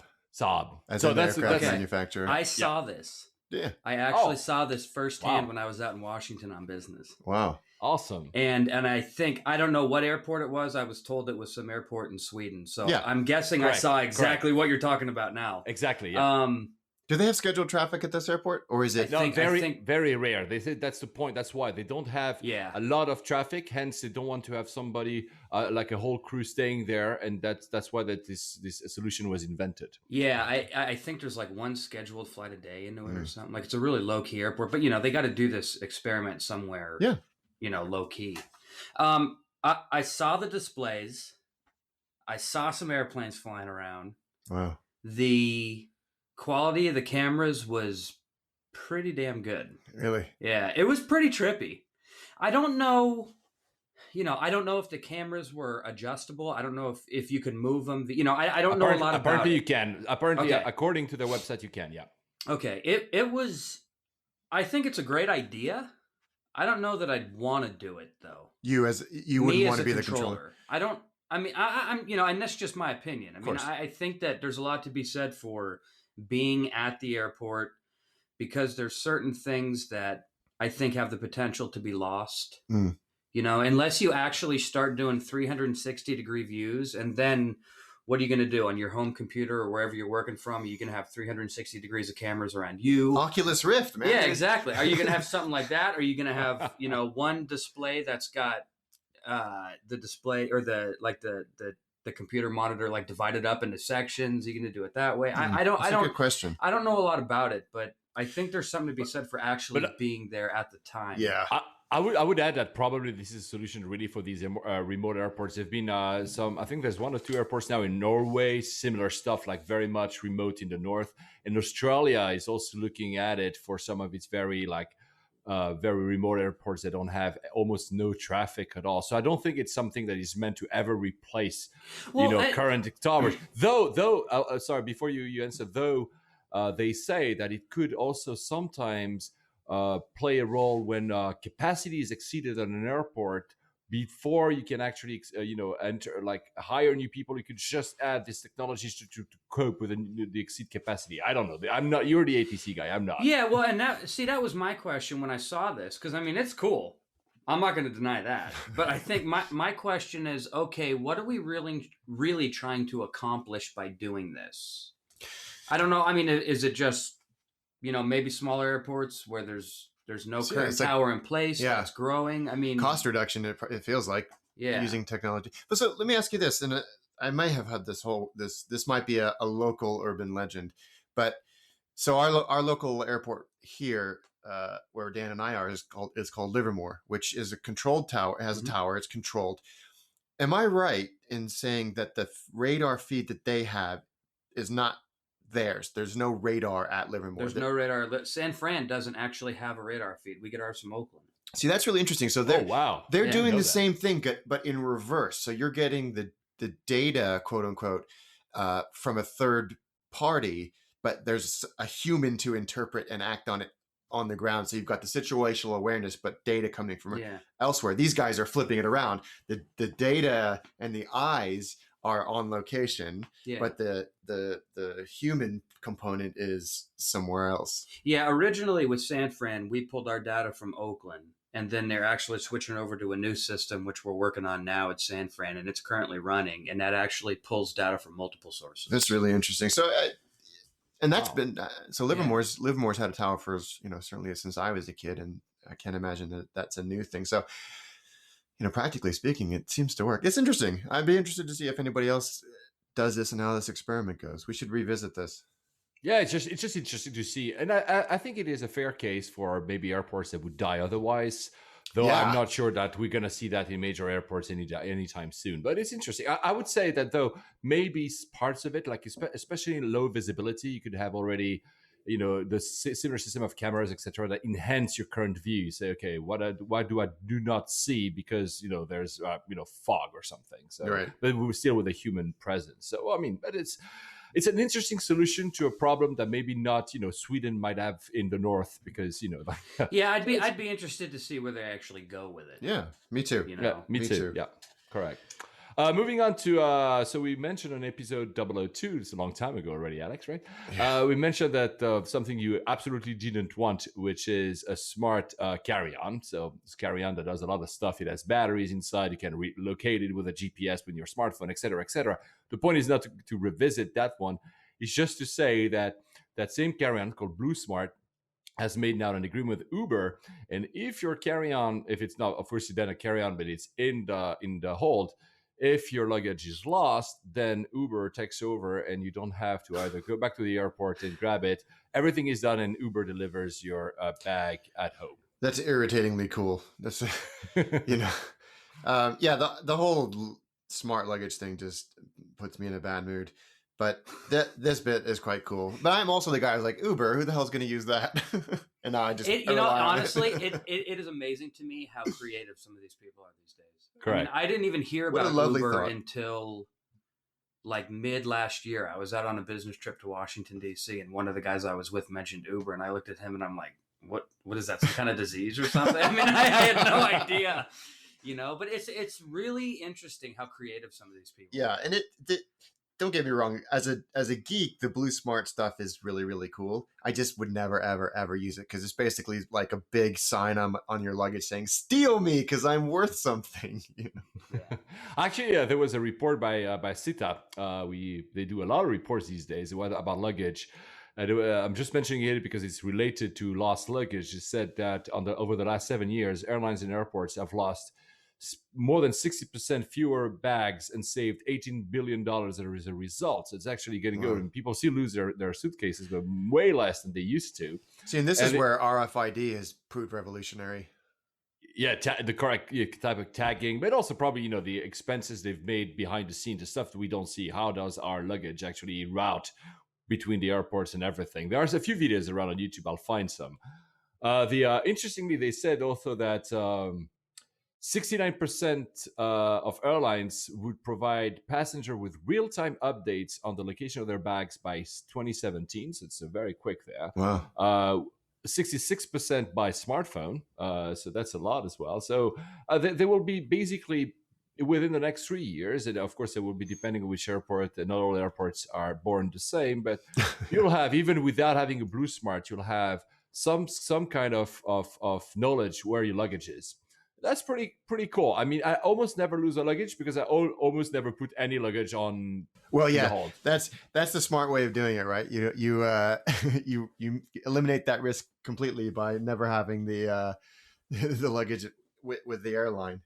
As So an that's aircraft okay. manufacturer. I saw this. Yeah. I actually saw this firsthand Wow. when I was out in Washington on business. Wow. Awesome. And I think, I don't know what airport it was. I was told it was some airport in Sweden. So Yeah. I'm guessing Correct. I saw exactly what you're talking about now. Exactly. Yeah. Do they have scheduled traffic at this airport, or is it? No, I very think- very rare. They said that's the point. That's why they don't have Yeah. a lot of traffic. Hence, they don't want to have somebody like a whole crew staying there, and that's why that this solution was invented. Yeah, I think there's like one scheduled flight a day into it or something. Like it's a really low key airport, but they got to do this experiment somewhere. Yeah. Low key. I saw the displays. I saw some airplanes flying around. Wow. The quality of the cameras was pretty damn good. Really? Yeah, it was pretty trippy. I don't know. I don't know if the cameras were adjustable. I don't know if you can move them. I don't know a lot about Apparently, it. you can. Apparently, Okay. according to their website, you can. Yeah. Okay, it was. I think it's a great idea. I don't know that I'd want to do it though. You wouldn't want to be the controller. I don't. I mean, I'm. And that's just my opinion. I mean, course. I think that there's a lot to be said for being at the airport because there's certain things that I think have the potential to be lost. Mm. Unless you actually start doing 360-degree views, and then what are you going to do on your home computer or wherever you're working from? Are you going to have 360 degrees of cameras around you? Oculus Rift, man. Yeah, exactly. Are you going to have something like that? Are you going to have, one display that's got the display or the computer monitor like divided up into sections? Are you going to do it that way? I don't. That's a good question. I don't know a lot about it, but I think there's something to be said for actually being there at the time. Yeah. I would add that probably this is a solution really for these remote airports. There've been some, I think there's 1 or 2 airports now in Norway, similar stuff, like very much remote in the north. And Australia is also looking at it for some of its very remote airports that don't have almost no traffic at all. So I don't think it's something that is meant to ever replace, current towers. Though, sorry, before you answer, they say that it could also sometimes play a role when capacity is exceeded at an airport. Before you can actually, enter, like hire new people, you could just add these technologies to cope with the exceed capacity. I don't know. I'm not. You're the ATC guy. I'm not. Yeah, well, and that was my question when I saw this, because I mean it's cool. I'm not going to deny that, but I think my question is, okay, what are we really trying to accomplish by doing this? I don't know. I mean, is it just maybe smaller airports where there's no current tower in place that's growing? I mean, cost reduction. It feels like using technology. But so let me ask you this, and I may have had this might be a local urban legend, but so our local airport here, where Dan and I are, is called Livermore, which is a controlled tower. It has a tower. It's controlled. Am I right in saying that the radar feed that they have is not theirs? There's no radar at Livermore. There's no radar. San Fran doesn't actually have a radar feed. We get ours from Oakland. See, that's really interesting. So they're doing the same thing, but in reverse. So you're getting the data, quote unquote, from a third party, but there's a human to interpret and act on it on the ground. So you've got the situational awareness, but data coming from elsewhere. These guys are flipping it around. The data and the eyes are on location, but the human component is somewhere else. Yeah, originally with San Fran, we pulled our data from Oakland, and then they're actually switching over to a new system, which we're working on now at San Fran, and it's currently running, and that actually pulls data from multiple sources. That's really interesting. So, and that's been so Livermore's had a tower for certainly since I was a kid, and I can't imagine that that's a new thing. So, practically speaking, it seems to work. It's interesting. I'd be interested to see if anybody else does this and how this experiment goes. We should revisit this. Yeah, it's just interesting to see, and I think it is a fair case for maybe airports that would die otherwise. Though I'm not sure that we're going to see that in major airports anytime soon. But it's interesting. I would say that though maybe parts of it, like especially in low visibility, you could have already the similar system of cameras, etc., that enhance your current view. You say, okay, what do I do not see because there's fog or something. So, Right. but we're still with a human presence. So I mean, but it's an interesting solution to a problem that maybe not Sweden might have in the north, because Yeah, I'd be interested to see where they actually go with it. Yeah, me too. Yeah, me too. Yeah, correct. Moving on to, so we mentioned on episode 002, it's a long time ago already, Alex, right? Yeah. We mentioned that something you absolutely didn't want, which is a smart carry-on. So it's carry-on that does a lot of stuff. It has batteries inside. You can relocate it with a GPS with your smartphone, etc., etc. The point is not to revisit that one. It's just to say that that same carry-on called Blue Smart has made now an agreement with Uber, and if your carry-on, if it's not, of course, then a carry-on, but it's in the hold. If your luggage is lost, then Uber takes over and you don't have to either go back to the airport and grab it. Everything is done and Uber delivers your bag at home. That's irritatingly cool. That's, the whole smart luggage thing just puts me in a bad mood. But this bit is quite cool. But I'm also the guy who's like, Uber, who the hell's going to use that? And now I just honestly, it is amazing to me how creative some of these people are these days. Correct. I didn't even hear What a about lovely Uber thought. until like mid last year. I was out on a business trip to Washington, D.C., and one of the guys I was with mentioned Uber, and I looked at him and I'm like, what is that, some kind of disease or something? I mean, I had no idea, but it's really interesting how creative some of these people are. Yeah, and don't get me wrong, as a geek, the Blue Smart stuff is really, really cool. I just would never, ever, ever use it because it's basically like a big sign on your luggage saying, steal me because I'm worth something. Yeah. Actually, there was a report by Sita. They do a lot of reports these days about luggage. I'm just mentioning it because it's related to lost luggage. It said that over the last 7 years, airlines and airports have lost more than 60% fewer bags and saved $18 billion as a result. So it's actually getting good. And people still lose their suitcases, but way less than they used to. See, and this is where RFID has proved revolutionary. Yeah, the correct type of tagging, but also probably, the expenses they've made behind the scenes, the stuff that we don't see. How does our luggage actually route between the airports and everything? There's a few videos around on YouTube. I'll find some. Interestingly, they said also that 69% of airlines would provide passenger with real-time updates on the location of their bags by 2017. So it's very quick there. Wow. 66% by smartphone. So that's a lot as well. So they will be basically within the next 3 years. And of course, it will be depending on which airport. And not all airports are born the same. But you'll have, even without having a Blue Smart, you'll have some kind of knowledge where your luggage is. That's pretty cool. I mean, I almost never lose a luggage because I almost never put any luggage on. Well, yeah, that's the smart way of doing it, right? You eliminate that risk completely by never having the luggage with the airline.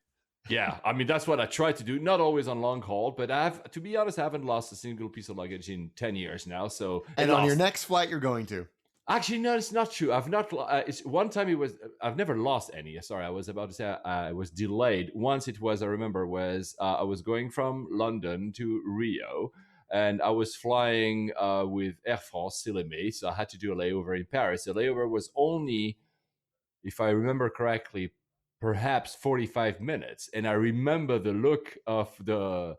Yeah, I mean, that's what I try to do. Not always on long haul, but to be honest, I haven't lost a single piece of luggage in 10 years now. So, and on your next flight, you're going to. Actually, no, it's not true. I've not. It's one time it was. I've never lost any. Sorry, I was about to say I was delayed. Once it was. I remember was I was going from London to Rio, and I was flying with Air France Sileme, so I had to do a layover in Paris. The layover was only, if I remember correctly, perhaps 45 minutes. And I remember the look of the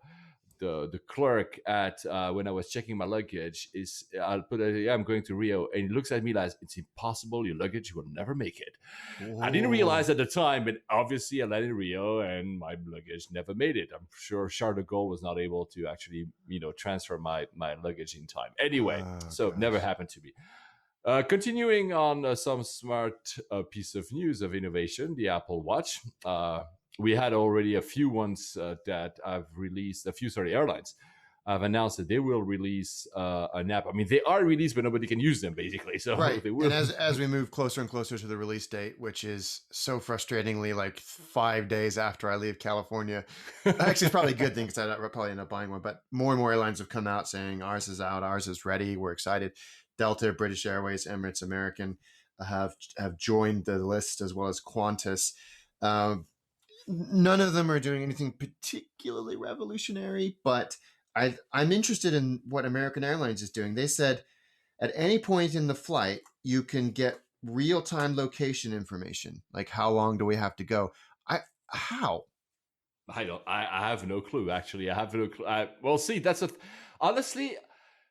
clerk at when I was checking my luggage is I'll put I'm going to Rio, and he looks at me like, it's impossible, your luggage will never make it. Whoa. I didn't realize at the time, but obviously I landed in Rio and my luggage never made it. I'm sure Charles de Gaulle was not able to actually transfer my luggage in time anyway. So it never happened to me. Continuing on some smart piece of news of innovation, the Apple Watch. We had already a few ones that I've released, airlines have announced that they will release an app. I mean, they are released, but nobody can use them, basically. So right. They will. And as we move closer and closer to the release date, which is so frustratingly like 5 days after I leave California. Actually, it's probably a good thing because I'd probably end up buying one. But more and more airlines have come out saying ours is out, ours is ready, we're excited. Delta, British Airways, Emirates, American have joined the list, as well as Qantas. None of them are doing anything particularly revolutionary, but I'm interested in what American Airlines is doing. They said at any point in the flight, you can get real-time location information. Like, how long do we have to go? How? I have no clue. Actually, I have no clue. Well, see, honestly.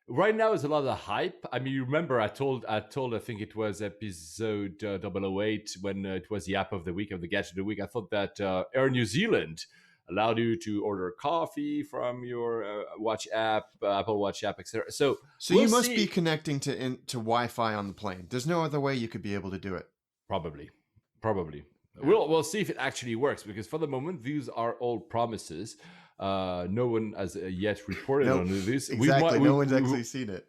Right now is a lot of hype. I mean, you remember I told. I think it was episode 008 when it was the app of the week, of the gadget of the week. I thought that Air New Zealand allowed you to order coffee from your watch app, Apple Watch app, etc. So you must be connecting to Wi-Fi on the plane. There's no other way you could be able to do it. Probably. We'll see if it actually works, because for the moment these are all promises. No one has yet reported on this. Exactly. No one's actually seen it.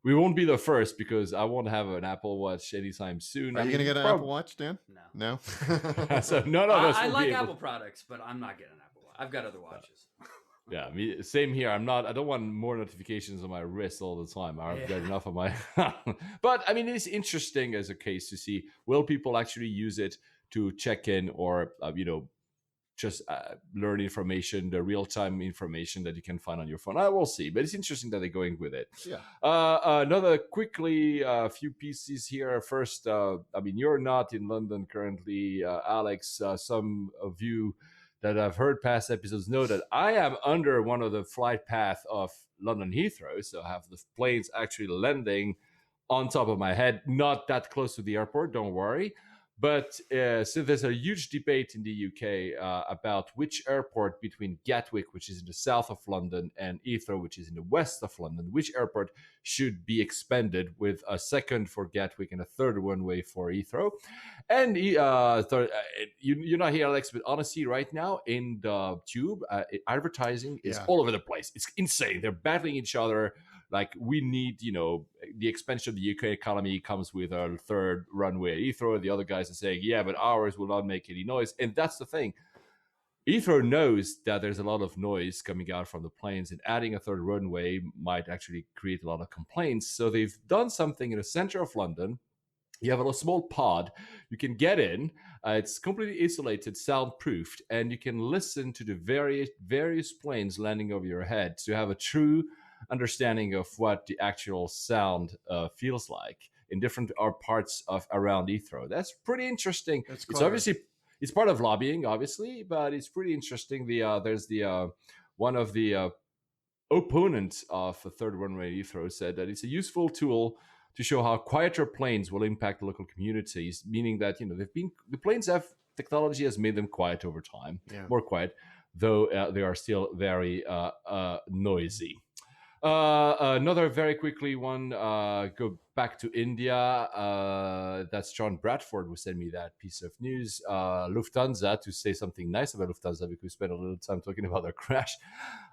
We won't be the first, because I won't have an Apple Watch anytime soon. Are you going to get an Apple Watch, Dan? No. So none of us. I like Apple products, but I'm not getting an Apple Watch. I've got other watches. Yeah, same here. I don't want more notifications on my wrist all the time. I've got enough of my. But I mean, it's interesting as a case to see, will people actually use it to check in, or just learn information, the real-time information that you can find on your phone. I will see, but it's interesting that they're going with it. Yeah. Another quickly, few pieces here. First, you're not in London currently, Alex. Some of you that have heard past episodes know that I am under one of the flight path of London Heathrow, so I have the planes actually landing on top of my head, not that close to the airport, don't worry. But so there's a huge debate in the UK about which airport between Gatwick, which is in the south of London, and Heathrow, which is in the west of London, which airport should be expanded, with a second for Gatwick and a third runway for Heathrow. And you're not here, Alex, but honestly, right now in the tube, advertising is all over the place. It's insane. They're battling each other. Like, we need, the expansion of the UK economy comes with a third runway at Heathrow. The other guys are saying, yeah, but ours will not make any noise. And that's the thing. Heathrow knows that there's a lot of noise coming out from the planes, and adding a third runway might actually create a lot of complaints. So they've done something in the center of London. You have a small pod. You can get in. It's completely insulated, soundproofed, and you can listen to the various planes landing over your head to have a true understanding of what the actual sound feels like in different parts of around Heathrow. That's pretty interesting. It's obviously, it's part of lobbying, obviously, but it's pretty interesting. There's one of the opponents of a third runway Heathrow said that it's a useful tool to show how quieter planes will impact local communities, meaning that the planes have technology has made them quiet over time, more quiet, though they are still very noisy. Another very quickly one, go back to India. That's John Bradford who sent me that piece of news. Lufthansa, to say something nice about Lufthansa, because we spent a little time talking about their crash.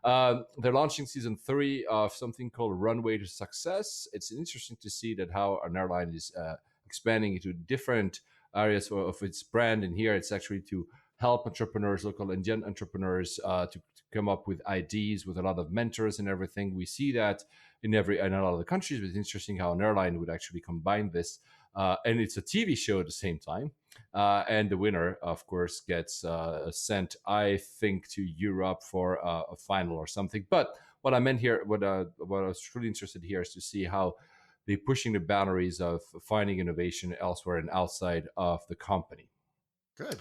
They're launching season 3 of something called Runway to Success. It's interesting to see that how an airline is expanding into different areas of its brand. And here it's actually to help entrepreneurs, local Indian entrepreneurs, to come up with ideas, with a lot of mentors and everything. We see that in a lot of the countries, but it's interesting how an airline would actually combine this. And it's a TV show at the same time. And the winner, of course, gets sent, I think, to Europe for a final or something. But what I meant here, what I was truly interested here, is to see how they're pushing the boundaries of finding innovation elsewhere and outside of the company. Good.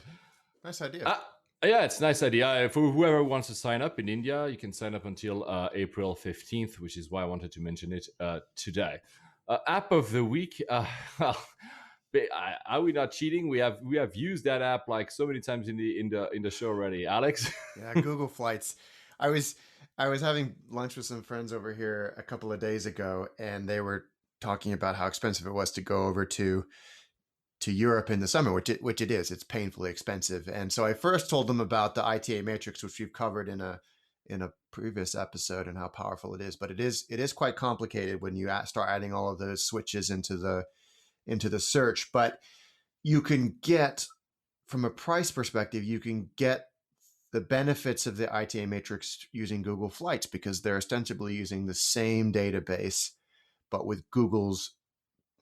Nice idea. Yeah, it's a nice idea. For whoever wants to sign up in India, you can sign up until April 15th, which is why I wanted to mention it today. App of the week. Are we not cheating? We have used that app like so many times in the show already, Alex. Yeah, Google Flights. I was having lunch with some friends over here a couple of days ago, and they were talking about how expensive it was to go over to Europe in the summer, which it is. It's painfully expensive. And so I first told them about the ITA matrix, which we've covered in a previous episode, and how powerful it is. But it is quite complicated when you start adding all of those switches into the search. But you can get, from a price perspective, you can get the benefits of the ITA matrix using Google Flights, because they're ostensibly using the same database, but with Google's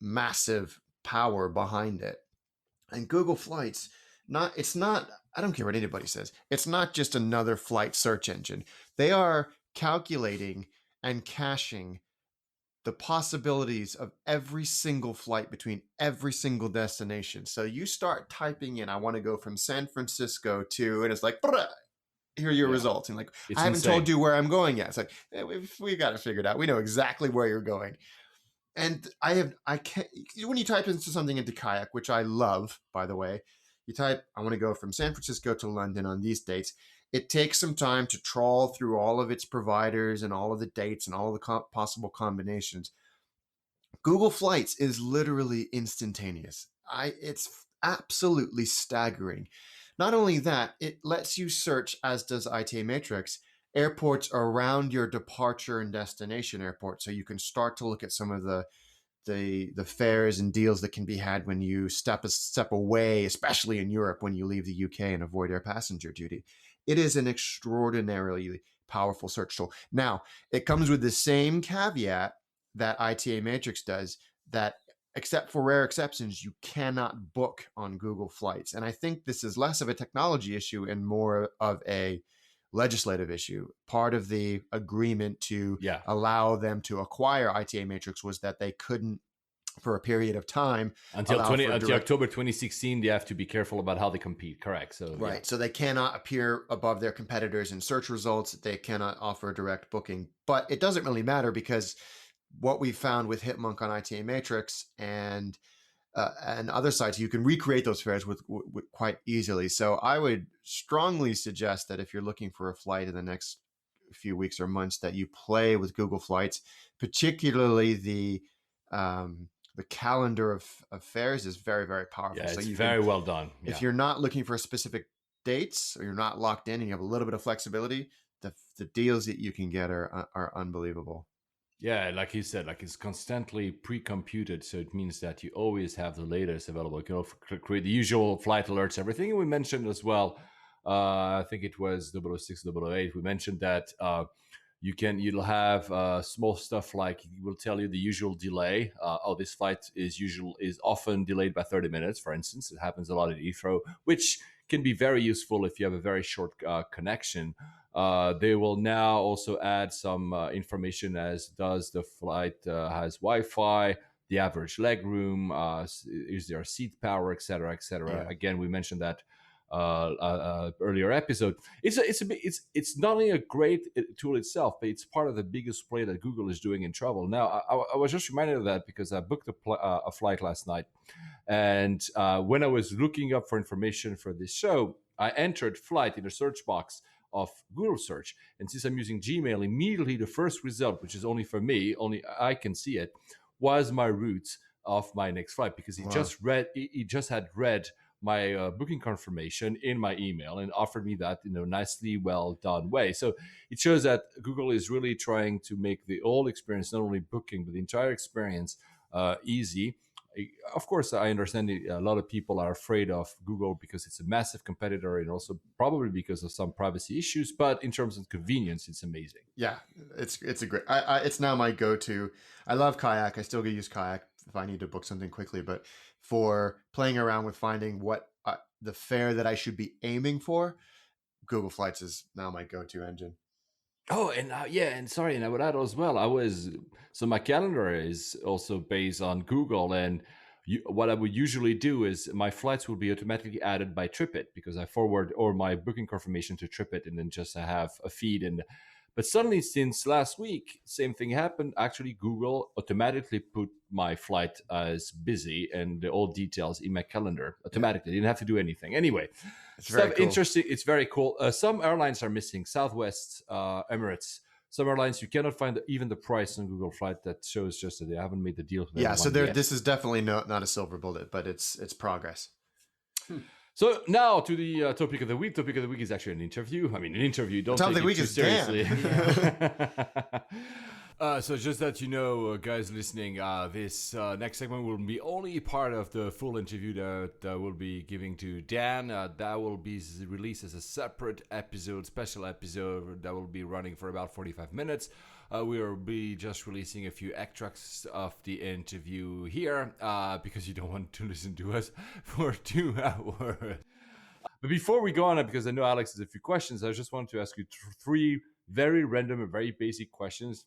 massive power behind it. And Google Flights, I don't care what anybody says, it's not just another flight search engine. They are calculating and caching the possibilities of every single flight between every single destination. So you start typing in, I want to go from San Francisco to, and it's like, here are your results. And like, It's I haven't insane. told you where I'm going yet. It's like, we got to figure it out. We know exactly where you're going. And I can't, when you type into something into Kayak, which I love, by the way, you type, I want to go from San Francisco to London on these dates. It takes some time to trawl through all of its providers and all of the dates and all of the possible combinations. Google Flights is literally instantaneous. It's absolutely staggering. Not only that, it lets you search, as does ITA Matrix, airports around your departure and destination airport, so you can start to look at some of the fares and deals that can be had when you step away, especially in Europe when you leave the UK and avoid air passenger duty. It is an extraordinarily powerful search tool. Now, it comes with the same caveat that ITA Matrix does, that except for rare exceptions, you cannot book on Google Flights. And I think this is less of a technology issue and more of a legislative issue. Part of the agreement to allow them to acquire ITA Matrix was that they couldn't, for a period of time, until October 2016, they have to be careful about how they compete. Correct. So so they cannot appear above their competitors in search results. They cannot offer direct booking, but it doesn't really matter, because what we found with Hitmonk on ITA Matrix and other sites, you can recreate those fares with quite easily. So I would strongly suggest that if you're looking for a flight in the next few weeks or months, that you play with Google Flights, particularly the calendar of fares is very, very powerful. Yeah, so it's very well done. If you're not looking for specific dates, or you're not locked in and you have a little bit of flexibility, the deals that you can get are unbelievable. Yeah, like you said, like it's constantly pre-computed, so it means that you always have the latest available. You can create the usual flight alerts, everything. And we mentioned as well, I think it was 006, 008. We mentioned that you'll have small stuff like it will tell you the usual delay. This flight is often delayed by 30 minutes, for instance. It happens a lot at Heathrow, which can be very useful if you have a very short connection. They will now also add some information, as does the flight has Wi-Fi, the average leg room, is there seat power, etc., etc. Yeah. Again, we mentioned that earlier episode. It's not only a great tool itself, but it's part of the biggest play that Google is doing in travel. Now, I was just reminded of that because I booked a flight last night, and when I was looking up for information for this show, I entered flight in the search box of Google search. And since I'm using Gmail, immediately the first result, which is only for me, only I can see it, was my route of my next flight, because he just had read my booking confirmation in my email and offered me that in a nicely well done way. So it shows that Google is really trying to make the whole experience, not only booking, but the entire experience easy. Of course, I understand a lot of people are afraid of Google because it's a massive competitor, and also probably because of some privacy issues. But in terms of convenience, it's amazing. Yeah, it's a great. It's now my go-to. I love Kayak. I still use Kayak if I need to book something quickly. But for playing around with finding what the fare that I should be aiming for, Google Flights is now my go-to engine. Oh, and and sorry, and I would add as well, so my calendar is also based on Google, and what I would usually do is my flights will be automatically added by TripIt, because I forward or my booking confirmation to TripIt, and then just have a feed. But suddenly, since last week, same thing happened. Actually, Google automatically put my flight as busy and the old details in my calendar automatically. Didn't have to do anything. Anyway, it's very cool. Interesting. It's very cool. Some airlines are missing. Southwest, Emirates. Some airlines you cannot find even the price on Google Flight. That shows just that they haven't made the deal. Yeah, so this is definitely not a silver bullet, but it's progress. So now to the topic of the week. Topic of the week is actually an interview. I mean, an interview. Don't take it too seriously. So just that you know, guys listening, this next segment will be only part of the full interview that we'll be giving to Dan. That will be released as a separate episode, special episode that will be running for about 45 minutes. We will be just releasing a few extracts of the interview here because you don't want to listen to us for 2 hours. But before we go on, because I know Alex has a few questions, I just wanted to ask you 3 very random and very basic questions.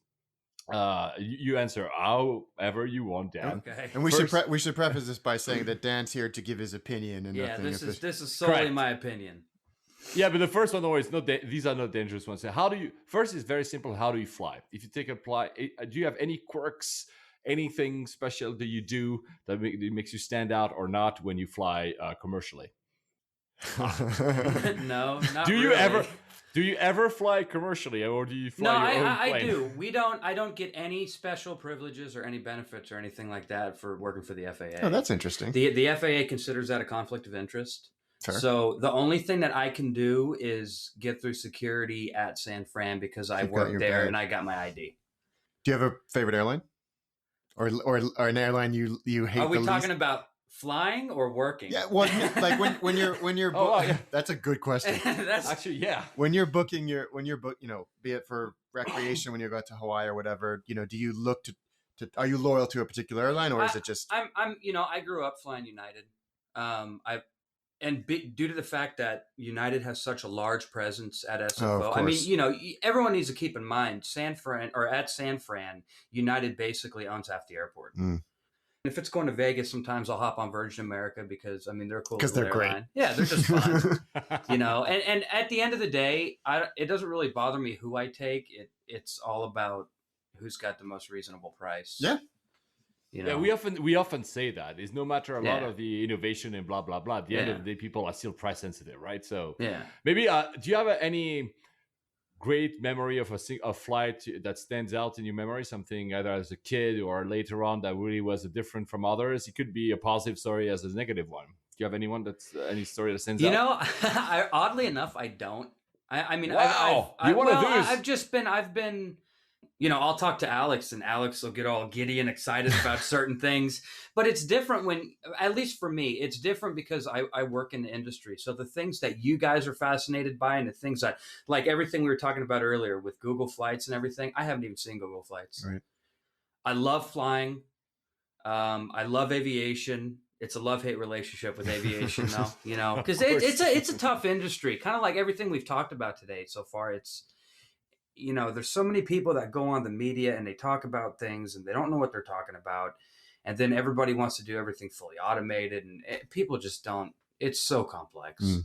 You answer however you want, Dan. Okay. And we First- should preface this by saying that Dan's here to give his opinion and Yeah, nothing. this is solely Correct. my opinion. Yeah, but the first one always these are not dangerous ones. So how do you? First, it's very simple. How do you fly? If you take a flight, do you have any quirks? Anything special that you do that makes you stand out or not when you fly commercially? No, not Do you really. ever fly commercially, or do you fly No, your own I plane? do. I don't get any special privileges or any benefits or anything like that for working for the FAA. Oh, that's interesting. The FAA considers that a conflict of interest. Fair. So the only thing that I can do is get through security at San Fran because I You've got work your there badge. and I got my ID. Do you have a favorite airline, or an airline you hate? Are we the talking least? about flying or working? Yeah, well, like when you're Oh, wow, yeah. That's a good question. That's Actually, yeah. When you're booking be it for recreation when you go to Hawaii or whatever, do you look to are you loyal to a particular airline, or is it just I'm I grew up flying United. Due to the fact that United has such a large presence at SFO, Oh, of I mean, course. everyone needs to keep in mind San Fran, United basically owns half the airport. Mm. If it's going to Vegas, sometimes I'll hop on Virgin America because I mean they're cool. 'Cause they're great. Airline. Yeah, they're just fun. And at the end of the day, it doesn't really bother me who I take. It's all about who's got the most reasonable price. Yeah. Yeah, we often say that is no matter a lot Yeah. of the innovation and blah blah blah. At the end Yeah. of the day, people are still price sensitive, right? So Yeah. maybe do you have any great memory of a flight that stands out in your memory? Something either as a kid or later on that really was different from others. It could be a positive story as a negative one. Do you have anyone that's any story that stands out? Oddly enough, I don't. I mean, Wow, you're one of those. I've been. I'll talk to Alex and Alex will get all giddy and excited about certain things, but it's different when, at least for me, it's different because I work in the industry. So the things that you guys are fascinated by and the things that, like everything we were talking about earlier with Google Flights and everything, I haven't even seen Google Flights. Right. I love flying. I love aviation. It's a love-hate relationship with aviation though, because it's a tough industry, kind of like everything we've talked about today so far. It's, there's so many people that go on the media and they talk about things and they don't know what they're talking about. And then everybody wants to do everything fully automated and people just don't. It's so complex. Mm.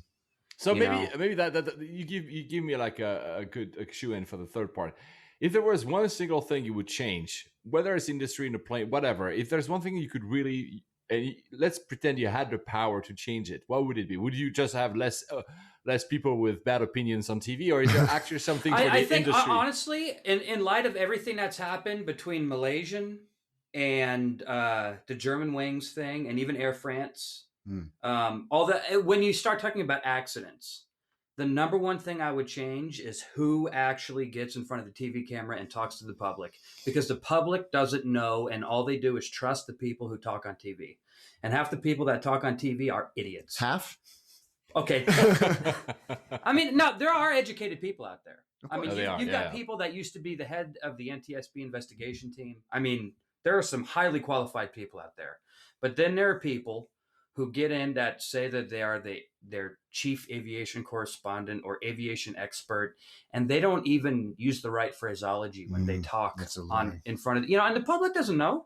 So You maybe that you give me like a good shoe in for the third part. If there was one single thing you would change, whether it's industry in a plane, whatever, if there's one thing you could really, let's pretend you had the power to change it, what would it be? Would you just have less people with bad opinions on TV, or is there actually something for I the think industry? honestly, in light of everything that's happened between Malaysian and the Germanwings thing, and even Air France, all that, when you start talking about accidents, the number one thing I would change is who actually gets in front of the TV camera and talks to the public, because the public doesn't know, and all they do is trust the people who talk on TV, and half the people that talk on TV are idiots. half? Okay. I mean, no, there are educated people out there. I mean, you've got people that used to be the head of the NTSB investigation team. I mean, there are some highly qualified people out there. But then there are people who get in that say that they are their chief aviation correspondent or aviation expert, and they don't even use the right phraseology when they talk in front of, and the public doesn't know.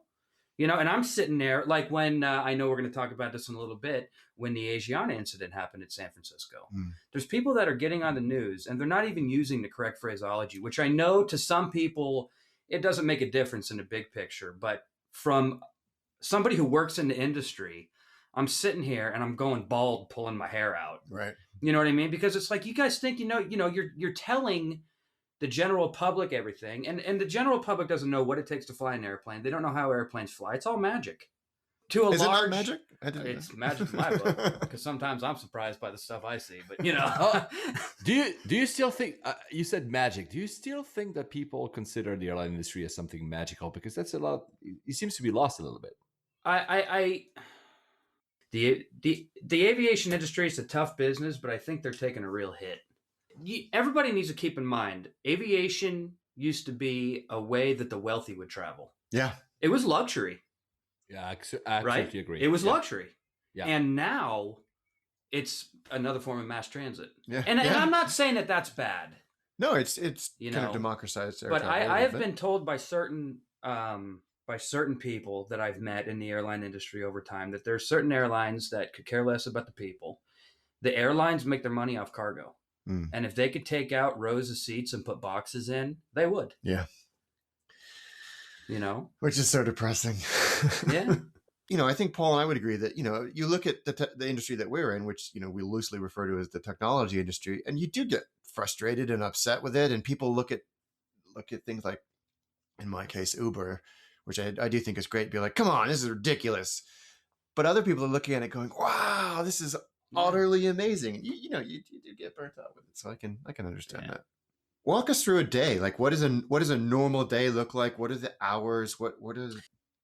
And I'm sitting there like when I know we're going to talk about this in a little bit, when the Asiana incident happened in San Francisco. There's people that are getting on the news and they're not even using the correct phraseology, which I know to some people, it doesn't make a difference in the big picture. But from somebody who works in the industry, I'm sitting here and I'm going bald, pulling my hair out. Right. You know what I mean? Because it's like, you guys think, you're telling the general public everything, and the general public doesn't know what it takes to fly an airplane. They don't know how airplanes fly. It's all magic. Is it not magic? It's magic in my book, because sometimes I'm surprised by the stuff I see. But do you still think you said magic? Do you still think that people consider the airline industry as something magical? Because that's a lot. It seems to be lost a little bit. The aviation industry is a tough business, but I think they're taking a real hit. Everybody needs to keep in mind, aviation used to be a way that the wealthy would travel. Yeah. It was luxury. Yeah, I absolutely agree. It was luxury. Yeah. And now it's another form of mass transit. Yeah. And I'm not saying that that's bad. No, it's You kind of know, democratized air but travel a I little have bit. been told by certain people that I've met in the airline industry over time that there's certain airlines that could care less about the people. The airlines make their money off cargo. Mm, And if they could take out rows of seats and put boxes in, they would. yeah, You know? which is so depressing. Yeah. I think Paul and I would agree that, you look at the industry that we're in, which, we loosely refer to as the technology industry, and you do get frustrated and upset with it. And people look at things like, in my case, Uber, which I do think is great. Be like, come on, this is ridiculous. But other people are looking at it going, wow, this is utterly amazing. You do get burnt out with it. So I can understand that. Walk us through a day. Like, what does a normal day look like? What are the hours? What is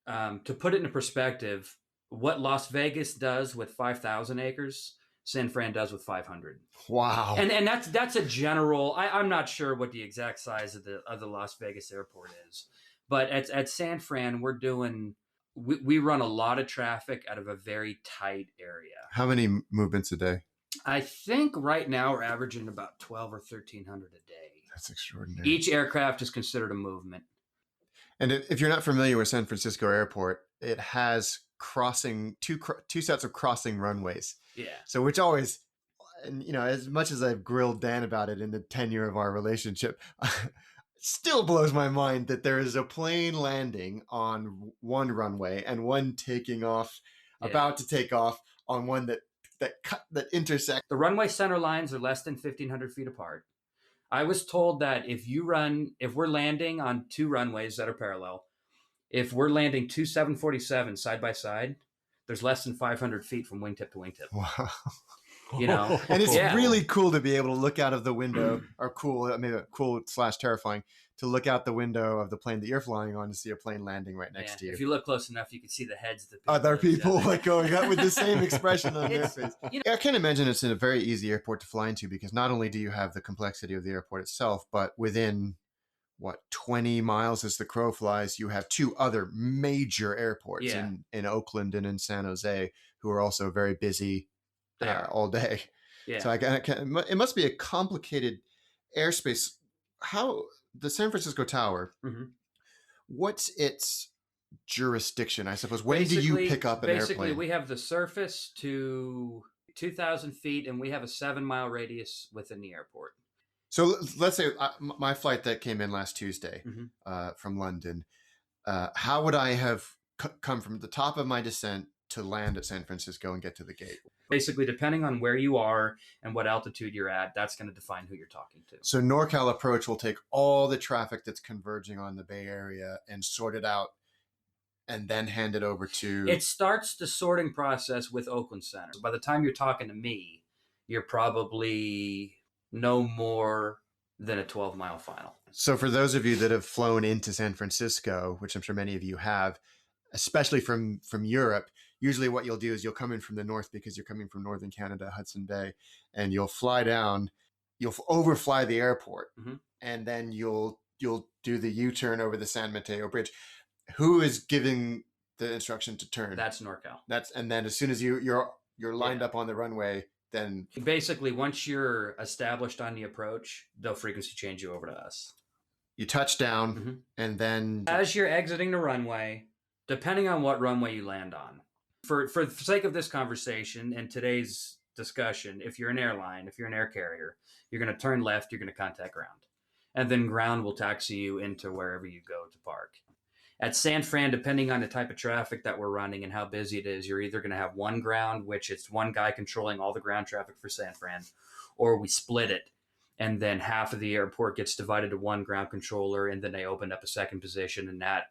To put it into perspective, what Las Vegas does with 5,000 acres, San Fran does with 500. Wow. And that's a general. I'm not sure what the exact size of the Las Vegas airport is, but at San Fran we run a lot of traffic out of a very tight area. How many movements a day? I think right now we're averaging about 12 or 1,300 a day. That's extraordinary. Each aircraft is considered a movement. And if you're not familiar with San Francisco Airport, it has two sets of crossing runways. Yeah. So which always, and as much as I've grilled Dan about it in the tenure of our relationship, still blows my mind that there is a plane landing on one runway and one taking off, about to take off on one that intersect. The runway center lines are less than 1,500 feet apart. I was told that if we're landing on two runways that are parallel, if we're landing two 747 side by side, there's less than 500 feet from wingtip to wingtip. Wow. And it's really cool to be able to look out of the window, or cool/terrifying to look out the window of the plane that you're flying on to see a plane landing right next to you. If you look close enough, you can see the heads of the other people like going up with the same expression on their face. I can't imagine it's a very easy airport to fly into, because not only do you have the complexity of the airport itself, but within 20 miles as the crow flies, you have two other major airports in Oakland and in San Jose, who are also very busy all day. Yeah. So it must be a complicated airspace. How the San Francisco Tower, what's its jurisdiction, I suppose? When do you pick up an airplane? Basically, we have the surface to 2,000 feet, and we have a 7-mile radius within the airport. So let's say my flight that came in last Tuesday from London, how would I have come from the top of my descent to land at San Francisco and get to the gate? Basically, depending on where you are and what altitude you're at, that's going to define who you're talking to. So NorCal Approach will take all the traffic that's converging on the Bay Area and sort it out, and then hand it over to... It starts the sorting process with Oakland Center. By the time you're talking to me, you're probably no more than a 12-mile final. So for those of you that have flown into San Francisco, which I'm sure many of you have, especially from Europe, usually what you'll do is you'll come in from the north, because you're coming from northern Canada, Hudson Bay, and you'll fly down, you'll overfly the airport, and then you'll do the U-turn over the San Mateo Bridge. Who is giving the instruction to turn? That's NorCal. And then as soon as you're lined up on the runway, then basically once you're established on the approach, they'll frequency change you over to us. You touch down, and then as you're exiting the runway, depending on what runway you land on, for the sake of this conversation and today's discussion, if you're an airline, if you're an air carrier, you're going to turn left, you're going to contact ground, and then ground will taxi you into wherever you go to park. At San Fran, depending on the type of traffic that we're running and how busy it is, you're either going to have one ground, which it's one guy controlling all the ground traffic for San Fran, or we split it, and then half of the airport gets divided to one ground controller, and then they open up a second position, and that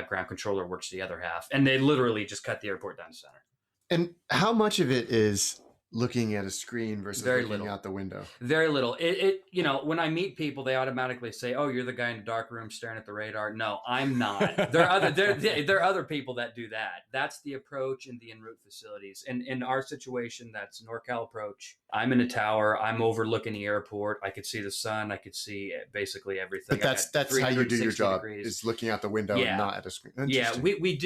ground controller works the other half. And they literally just cut the airport down the center. And how much of it is looking at a screen versus looking out the window? Very little. It when I meet people, they automatically say, "Oh, you're the guy in the dark room staring at the radar." No, I'm not. There are other people that do that. That's the approach and the en route facilities. And in our situation, that's NorCal Approach. I'm in a tower. I'm overlooking the airport. I could see the sun. I could see basically everything. But that's how you do your job, is looking out the window and not at a screen. Yeah, we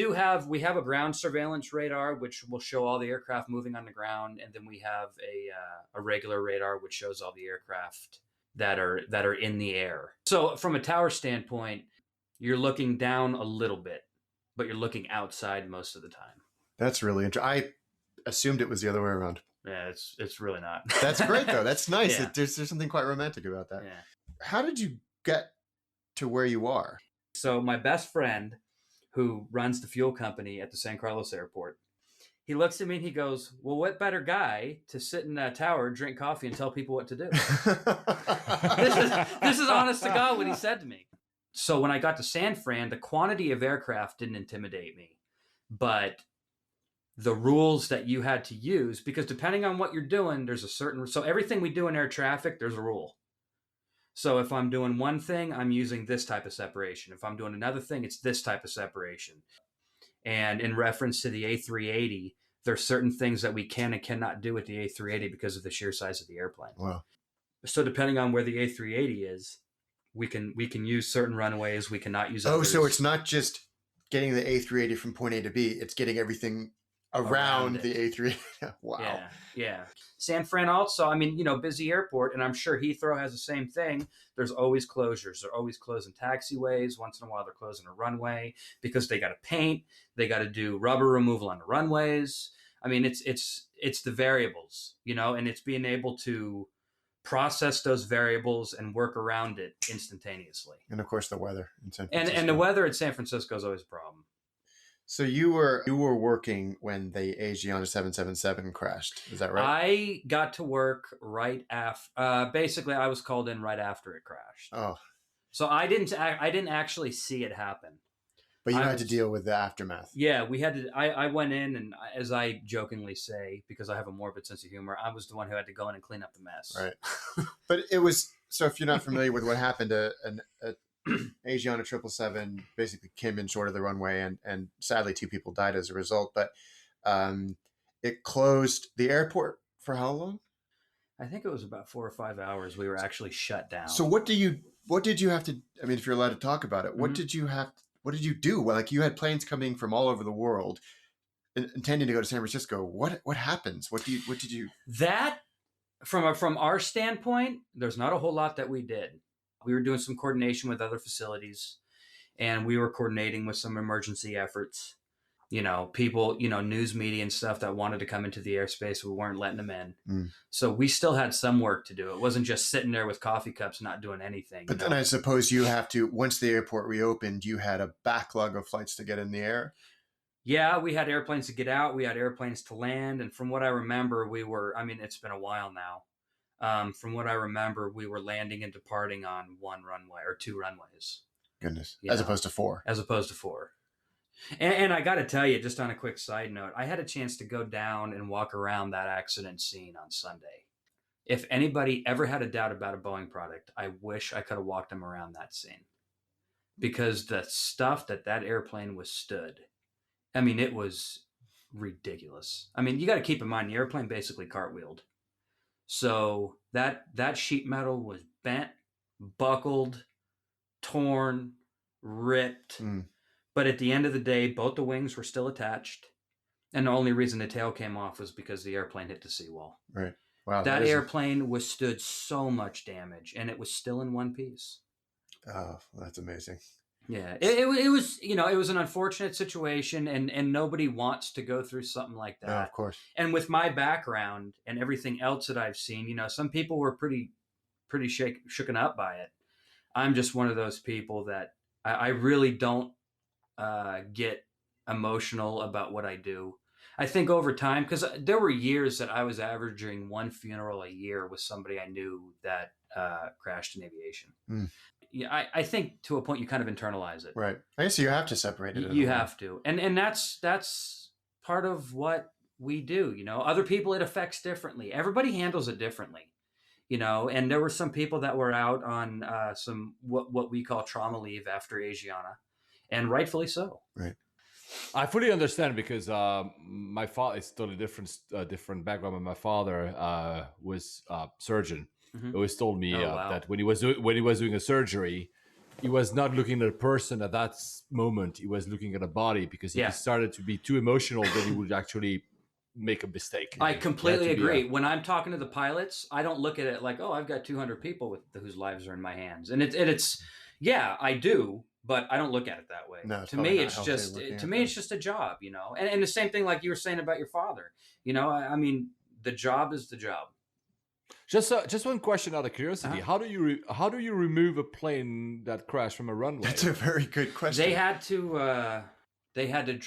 have a ground surveillance radar, which will show all the aircraft moving on the ground, and then we have a regular radar which shows all the aircraft that are in the air. So from a tower standpoint, you're looking down a little bit, but you're looking outside most of the time. That's really interesting. I assumed it was the other way around. Yeah, it's really not. That's great though. That's nice. Yeah. There's something quite romantic about that. Yeah. How did you get to where you are? So my best friend, who runs the fuel company at the San Carlos airport, he looks at me and he goes, "Well, what better guy to sit in a tower, drink coffee, and tell people what to do?" This is honest to God what he said to me. So when I got to San Fran, the quantity of aircraft didn't intimidate me, but the rules that you had to use, because depending on what you're doing, there's a certain, so everything we do in air traffic, there's a rule. So if I'm doing one thing, I'm using this type of separation. If I'm doing another thing, it's this type of separation. And in reference to the A380, there's certain things that we can and cannot do with the A380 because of the sheer size of the airplane. Wow. So depending on where the A380 is, we can use certain runways, we cannot use others. So it's not just getting the A380 from point A to B, it's getting everything around the A380. Wow. Yeah. San Fran also, I mean, busy airport, and I'm sure Heathrow has the same thing. There's always closures. They're always closing taxiways. Once in a while, they're closing a runway because they got to paint. They got to do rubber removal on the runways. I mean, it's the variables, and it's being able to process those variables and work around it instantaneously. And of course, the weather in San Francisco. And the weather in San Francisco is always a problem. So you were working when the Asiana 777 crashed. Is that right? I got to work right after. Basically, I was called in right after it crashed. Oh, so I didn't actually see it happen. But you had to deal with the aftermath. Yeah, we had to. I went in, and as I jokingly say, because I have a morbid sense of humor, I was the one who had to go in and clean up the mess. Right. But it was, so if you're not familiar with what happened, an Asiana 777 basically came in short of the runway, and sadly 2 people died as a result. But it closed the airport for how long? I think it was about 4 or 5 hours. We were actually shut down. So what did you have to? I mean, if you're allowed to talk about it, what did you have? What did you do? Well, like, you had planes coming from all over the world, intending to go to San Francisco. What happens? What did you? That from our standpoint, there's not a whole lot that we did. We were doing some coordination with other facilities, and we were coordinating with some emergency efforts. People, news media and stuff that wanted to come into the airspace, we weren't letting them in. So we still had some work to do. It wasn't just sitting there with coffee cups, not doing anything. But then I suppose you have to, once the airport reopened, you had a backlog of flights to get in the air. Yeah, we had airplanes to get out. We had airplanes to land. And from what I remember, it's been a while now. From what I remember, we were landing and departing on 1 runway or 2 runways. Goodness. As opposed to 4. As opposed to 4. And I got to tell you, just on a quick side note, I had a chance to go down and walk around that accident scene on Sunday. If anybody ever had a doubt about a Boeing product, I wish I could have walked them around that scene. Because the stuff that airplane withstood, I mean, it was ridiculous. I mean, you got to keep in mind, the airplane basically cartwheeled. So that sheet metal was bent, buckled, torn, ripped. But at the end of the day, both the wings were still attached. And the only reason the tail came off was because the airplane hit the seawall. Right. Wow. That airplane withstood so much damage, and it was still in one piece. Oh, that's amazing. Yeah. It was, it was an unfortunate situation, and nobody wants to go through something like that. No, of course. And with my background and everything else that I've seen, some people were pretty shooken up by it. I'm just one of those people that I really don't get emotional about what I do. I think over time, because there were years that I was averaging 1 funeral a year with somebody I knew that crashed in aviation. Yeah, I think to a point you kind of internalize it. Right. I guess you have to separate it. You have to, and that's part of what we do. Other people it affects differently. Everybody handles it differently. And there were some people that were out on some what we call trauma leave after Asiana. And rightfully so. Right. I fully understand because my father is totally different background. But my father was a surgeon. He always told me that when he was doing a surgery, he was not looking at a person at that moment. He was looking at a body because if he started to be too emotional, then he would actually make a mistake. I You have completely to be agree. When I'm talking to the pilots, I don't look at it like, oh, I've got 200 people whose lives are in my hands. And it's yeah, I do, but I don't look at it that way. No, it's To probably me, not it's healthy just looking to at me, that. it's just a job, you know. And the same thing like you were saying about your father. You know, I mean, the job is the job. Just one question out of curiosity: Uh-huh. how do you remove a plane that crashed from a runway? That's a very good question. They had to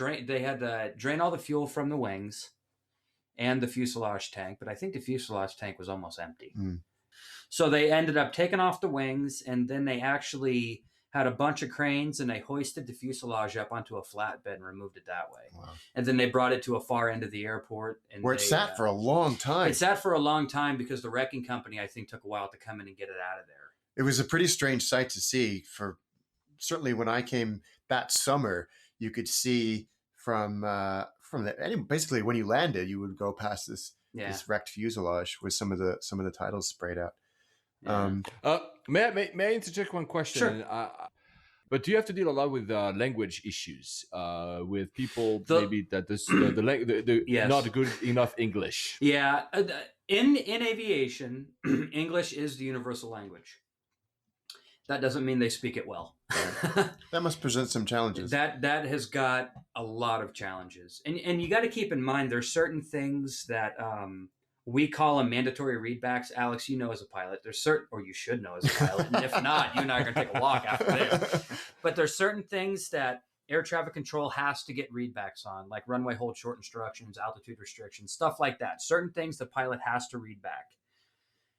drain all the fuel from the wings and the fuselage tank, but I think the fuselage tank was almost empty. Mm. So they ended up taking off the wings, and then they actually had a bunch of cranes, and they hoisted the fuselage up onto a flatbed and removed it that way. Wow. And then they brought it to a far end of the airport. And Where it sat for a long time. It sat for a long time because the wrecking company, I think, took a while to come in and get it out of there. It was a pretty strange sight to see. For certainly when I came that summer, you could see from basically when you landed, you would go past this wrecked fuselage with some of the titles sprayed out. Yeah. May I interject one question? Sure. But do you have to deal a lot with language issues with people maybe that Yes. not good enough English? Yeah, in aviation, English is the universal language. That doesn't mean they speak it well. That must present some challenges. That has got a lot of challenges, and you got to keep in mind there's certain things that we call them mandatory readbacks. Alex, you know as a pilot, or you should know as a pilot, and if not, you and I are going to take a walk after this. But there's certain things that air traffic control has to get readbacks on, like runway hold short instructions, altitude restrictions, stuff like that. Certain things the pilot has to read back.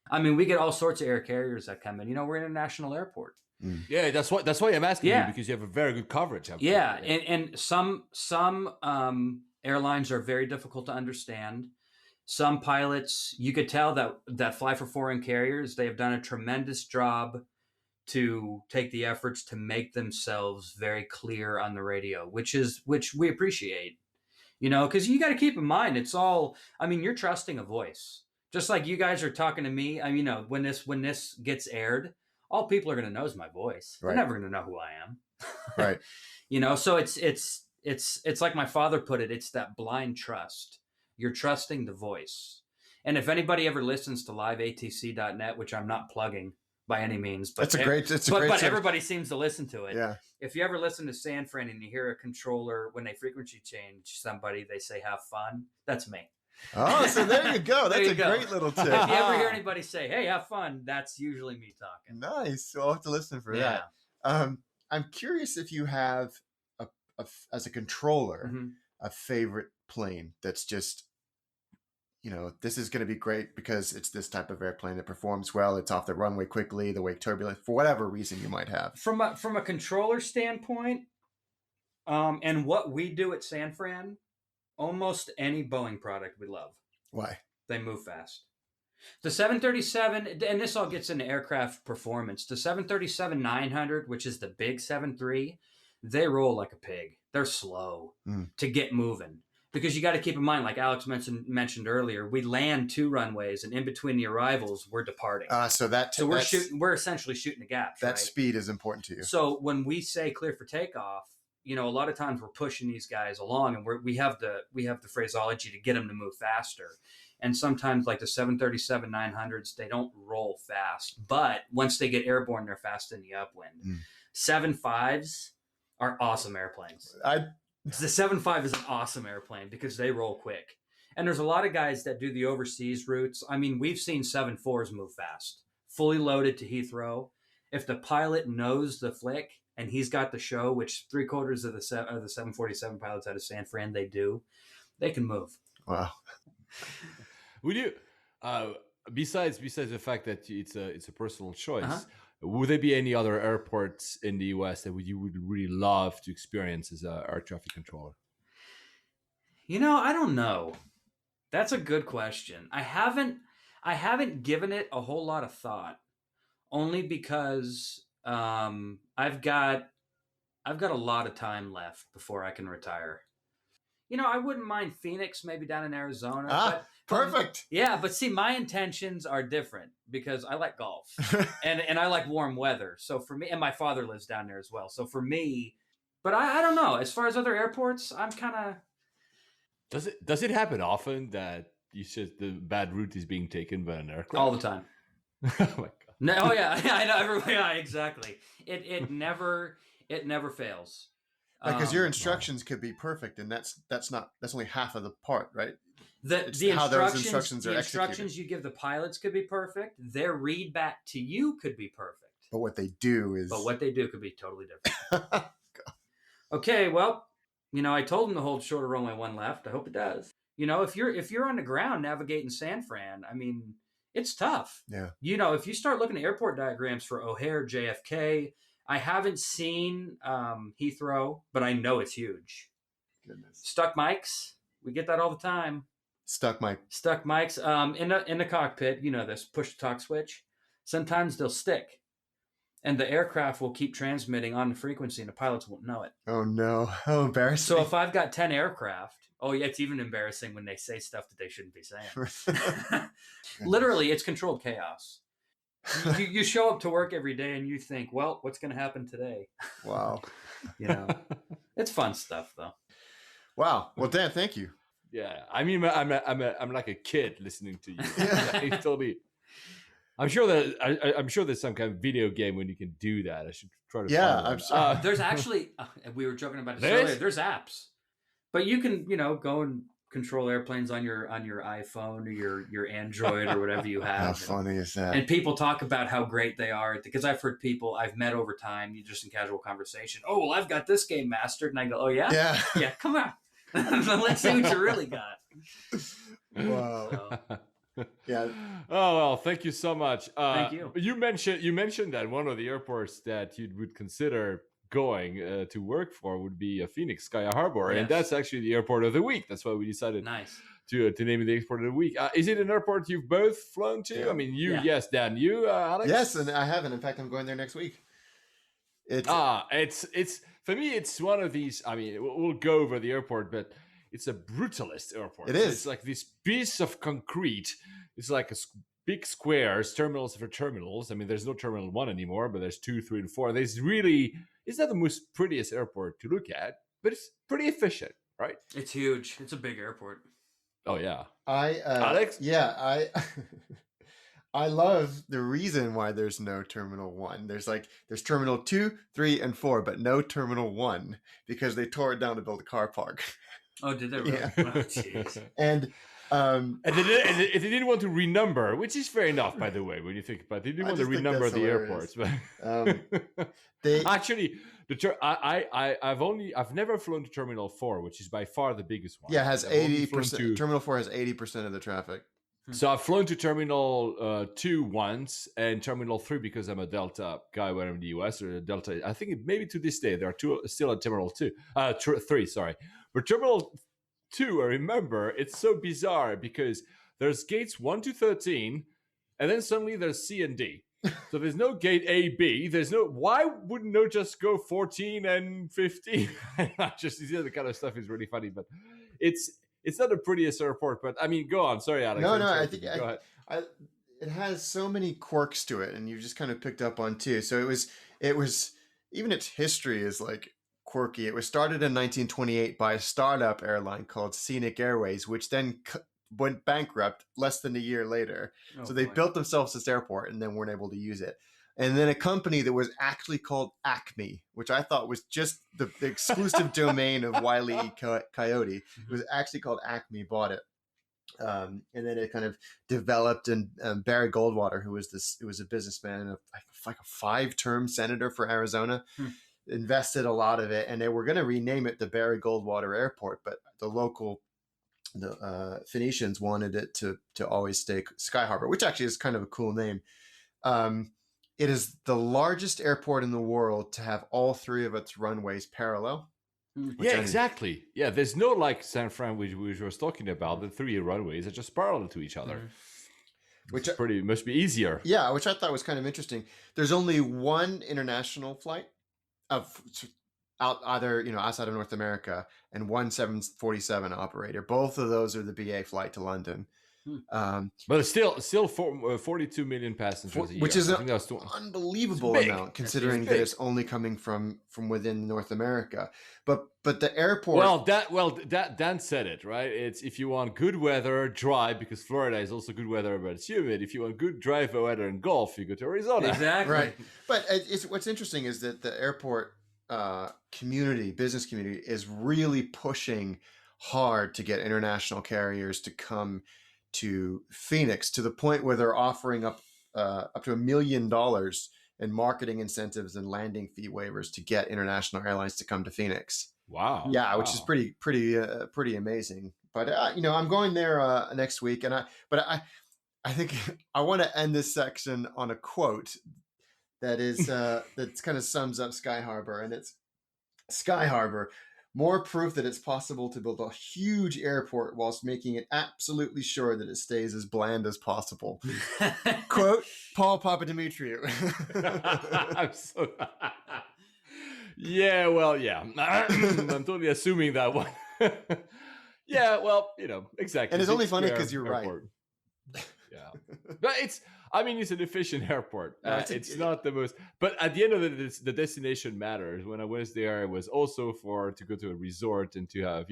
I mean, we get all sorts of air carriers that come in. You know, we're in a national airport. Mm. Yeah, that's why I'm asking you, because you have a very good coverage. Yeah, and some airlines are very difficult to understand. Some pilots, you could tell that fly for foreign carriers, they have done a tremendous job to take the efforts to make themselves very clear on the radio, which we appreciate. You know, because you got to keep in mind, it's all, I mean, you're trusting a voice. Just like you guys are talking to me, I mean, you know, when this gets aired, all people are going to know is my voice. Right. They're never going to know who I am. Right. You know, so it's like my father put it, it's that blind trust. You're trusting the voice. And if anybody ever listens to liveatc.net, which I'm not plugging by any means, but but everybody seems to listen to it. Yeah. If you ever listen to San Fran and you hear a controller, when they frequency change somebody, they say, have fun. That's me. Oh, so there you go. That's a great little tip. If you ever hear anybody say, hey, have fun, that's usually me talking. Nice. So I'll have to listen for that. I'm curious if you have, as a controller, a favorite plane that's just, you know, this is going to be great because it's this type of airplane that performs well. It's off the runway quickly, the wake turbulent, for whatever reason you might have. From a controller standpoint, and what we do at San Fran, almost any Boeing product we love. Why? They move fast. The 737, and this all gets into aircraft performance, the 737-900, which is the big 7.3, they roll like a pig. They're slow to get moving. Because you got to keep in mind, like Alex mentioned earlier, we land 2 runways, and in between the arrivals, we're departing. So we're essentially shooting the gaps. That right? speed is important to you. So when we say clear for takeoff, you know, a lot of times we're pushing these guys along, and we have the phraseology to get them to move faster. And sometimes, like the 737-900s, they don't roll fast, but once they get airborne, they're fast in the upwind. 7.5s are awesome airplanes. The 7.5 is an awesome airplane because they roll quick. And there's a lot of guys that do the overseas routes. I mean, we've seen 7.4s move fast, fully loaded to Heathrow. If the pilot knows the flick and he's got the show, which 3/4 of the 747 pilots out of San Fran, they can move. Wow. Would you, besides the fact that it's a personal choice, would there be any other airports in the US that you would really love to experience as an air traffic controller? You know, I don't know. That's a good question. I haven't given it a whole lot of thought, only because I've got a lot of time left before I can retire. You know, I wouldn't mind Phoenix, maybe down in Arizona. Perfect. Yeah, but see, my intentions are different because I like golf and I like warm weather. So for me, and my father lives down there as well. So for me, but I don't know. As far as other airports, I'm kind of, Does it happen often that you said the bad route is being taken by an aircraft? All the time. Oh my god. No, oh yeah, I know. Everybody, yeah, exactly. It never fails. Because your instructions could be perfect, and that's only half of the part, right? The how those instructions are the executed. instructions you give the pilots could be perfect. Their read back to you could be perfect. But what they do could be totally different. Okay, well, I told him to hold short of runway 1 left. I hope it does. If you're on the ground navigating San Fran, I mean, it's tough. Yeah. If you start looking at airport diagrams for O'Hare, JFK, I haven't seen Heathrow, but I know it's huge. Goodness. Stuck mics, we get that all the time. Stuck mics. In the cockpit, this push to talk switch. Sometimes they'll stick, and the aircraft will keep transmitting on the frequency, and the pilots won't know it. Oh no! How embarrassing! So if I've got 10 aircraft, oh yeah, it's even embarrassing when they say stuff that they shouldn't be saying. Literally, it's controlled chaos. You show up to work every day and you think, well, what's going to happen today? Wow. It's fun stuff though. Wow. Well, Dan, thank you. Yeah, I mean, I'm like a kid listening to you. Yeah. Totally. I'm sure there's some kind of video game when you can do that. I should try to. Yeah, find I'm sure. There's actually, we were joking about this earlier. There's apps, but you can go and control airplanes on your iPhone or your Android or whatever you have. How funny is that? And people talk about how great they are, because I've heard people I've met over time, just in casual conversation. Oh, well, I've got this game mastered, and I go, oh yeah, yeah, come on, let's see what you really got. Wow. Yeah. Oh well, thank you so much. Thank you. You mentioned that one of the airports that you would consider going to work for would be Phoenix Sky Harbor, Yes. and that's actually the airport of the week. That's why we decided to name it the airport of the week. Is it an airport you've both flown to? Yeah. I mean, yes, Dan, you, Alex. Yes, and I haven't. In fact, I'm going there next week. It's for me. It's one of these. I mean, we'll go over the airport, but it's a brutalist airport. It is. It's like this piece of concrete. It's like a big squares, terminals for terminals. I mean, there's no Terminal 1 anymore, but there's 2, 3, and 4. It's not the most prettiest airport to look at, but it's pretty efficient, right? It's huge. It's a big airport. Oh, yeah. Alex? Yeah, I love the reason why there's no Terminal 1. There's Terminal 2, 3, and 4, but no Terminal 1 because they tore it down to build a car park. Oh, did they really? Yeah. Oh, jeez. And they didn't want to renumber, which is fair enough, by the way, when you think about it. They didn't want to renumber the airports. But actually, I've never flown to Terminal 4, which is by far the biggest one. Yeah, it has 80%. Terminal 4 has 80% of the traffic. So I've flown to Terminal 2 once, and Terminal 3 because I'm a Delta guy when I'm in the US, or a Delta. I think maybe to this day there are two still at Terminal 3. Sorry, but Terminal 2, I remember, it's so bizarre because there's gates 1 to 13, and then suddenly there's C and D. So there's no gate A, B. There's no. Why wouldn't no just go 14 and 15? Just the other kind of stuff is really funny, but it's not the prettiest airport. But I mean, go on. Sorry, Alex. No, I think go ahead. it has so many quirks to it, and you just kind of picked up on too. So it was even its history is like quirky. It was started in 1928 by a startup airline called Scenic Airways, which then went bankrupt less than a year later. Oh, so they built themselves this airport and then weren't able to use it. And then a company that was actually called Acme, which I thought was just the exclusive domain of Wile E. Coyote. It was actually called Acme, bought it. And then it kind of developed, and Barry Goldwater, who was a businessman and like a 5-term senator for Arizona, invested a lot of it, and they were going to rename it the Barry Goldwater Airport, but the Phoenicians wanted it to always stay Sky Harbor, which actually is kind of a cool name. It is the largest airport in the world to have all 3 of its runways parallel. Yeah, exactly. Yeah, there's no like San Fran, which we were talking about. The 3 runways are just parallel to each other. Which must be easier. Yeah, which I thought was kind of interesting. There's only one international flight outside of North America, and one 747 operator. Both of those are the BA flight to London. But it's still 42 million passengers a year, which is I an think that's unbelievable it's big. amount, considering It's that big. it's only coming from within North America. But the airport. Well, Dan said it right. It's if you want good weather, dry, because Florida is also good weather, but it's humid. If you want good dry weather and golf, you go to Arizona. Exactly. Right. But it's what's interesting is that the airport business community, is really pushing hard to get international carriers to come to Phoenix, to the point where they're offering up to $1 million in marketing incentives and landing fee waivers to get international airlines to come to Phoenix. Wow. Yeah, which is pretty amazing. But I'm going there next week, and I think I want to end this section on a quote that is that kind of sums up Sky Harbor, and it's Sky Harbor. More proof that it's possible to build a huge airport whilst making it absolutely sure that it stays as bland as possible. Quote, Paul Papadimitriou. Yeah, well, yeah. I'm totally assuming that one. Yeah, well, exactly. And it's only Big funny square because you're airport. right. Yeah. But it's an efficient airport. No, It's not the most, but at the end of it, the destination matters. When I was there, it was also to go to a resort and to have,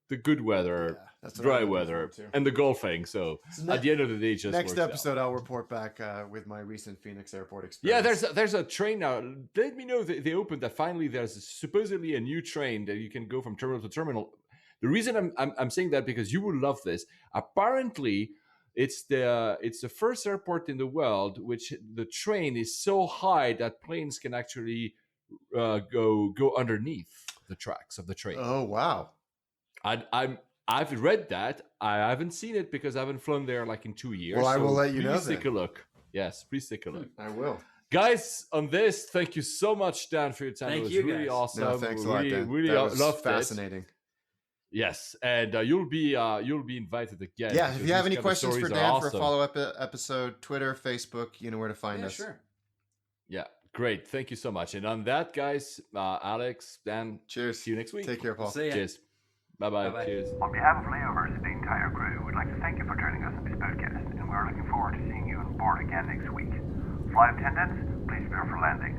the good weather, That's what dry I'm looking weather, forward to. and the golfing. So at the end of the day, it just next works out. episode, I'll report back with my recent Phoenix airport experience. Yeah, there's a train now. Let me know that they opened that finally. There's supposedly a new train that you can go from terminal to terminal. The reason I'm saying that because you will love this. Apparently, it's the first airport in the world which the train is so high that planes can actually go underneath the tracks of the train. Oh wow! I've read that. I haven't seen it because I haven't flown there like in 2 years. Well, I will let you know. Please take a look. Yes, please take a look. I will. Guys, on this, thank you so much, Dan, for your time. Thank it was you, really guys. awesome. No, thanks a lot, Dan. Really that was loved fascinating. it. Yes, and you'll be invited again. Yeah, because if you have these any kind of questions for stories Dan are for a awesome. follow-up episode, Twitter, Facebook, you know where to find us. Sure. Yeah, great. Thank you so much. And on that, guys, Alex, Dan, Cheers. see you next week. Take care, Paul. See ya. Cheers. Bye-bye. Bye-bye. Cheers. On behalf of layovers and the entire crew, we'd like to thank you for joining us on this podcast, and we're looking forward to seeing you on board again next week. Flight attendants, please prepare for landing.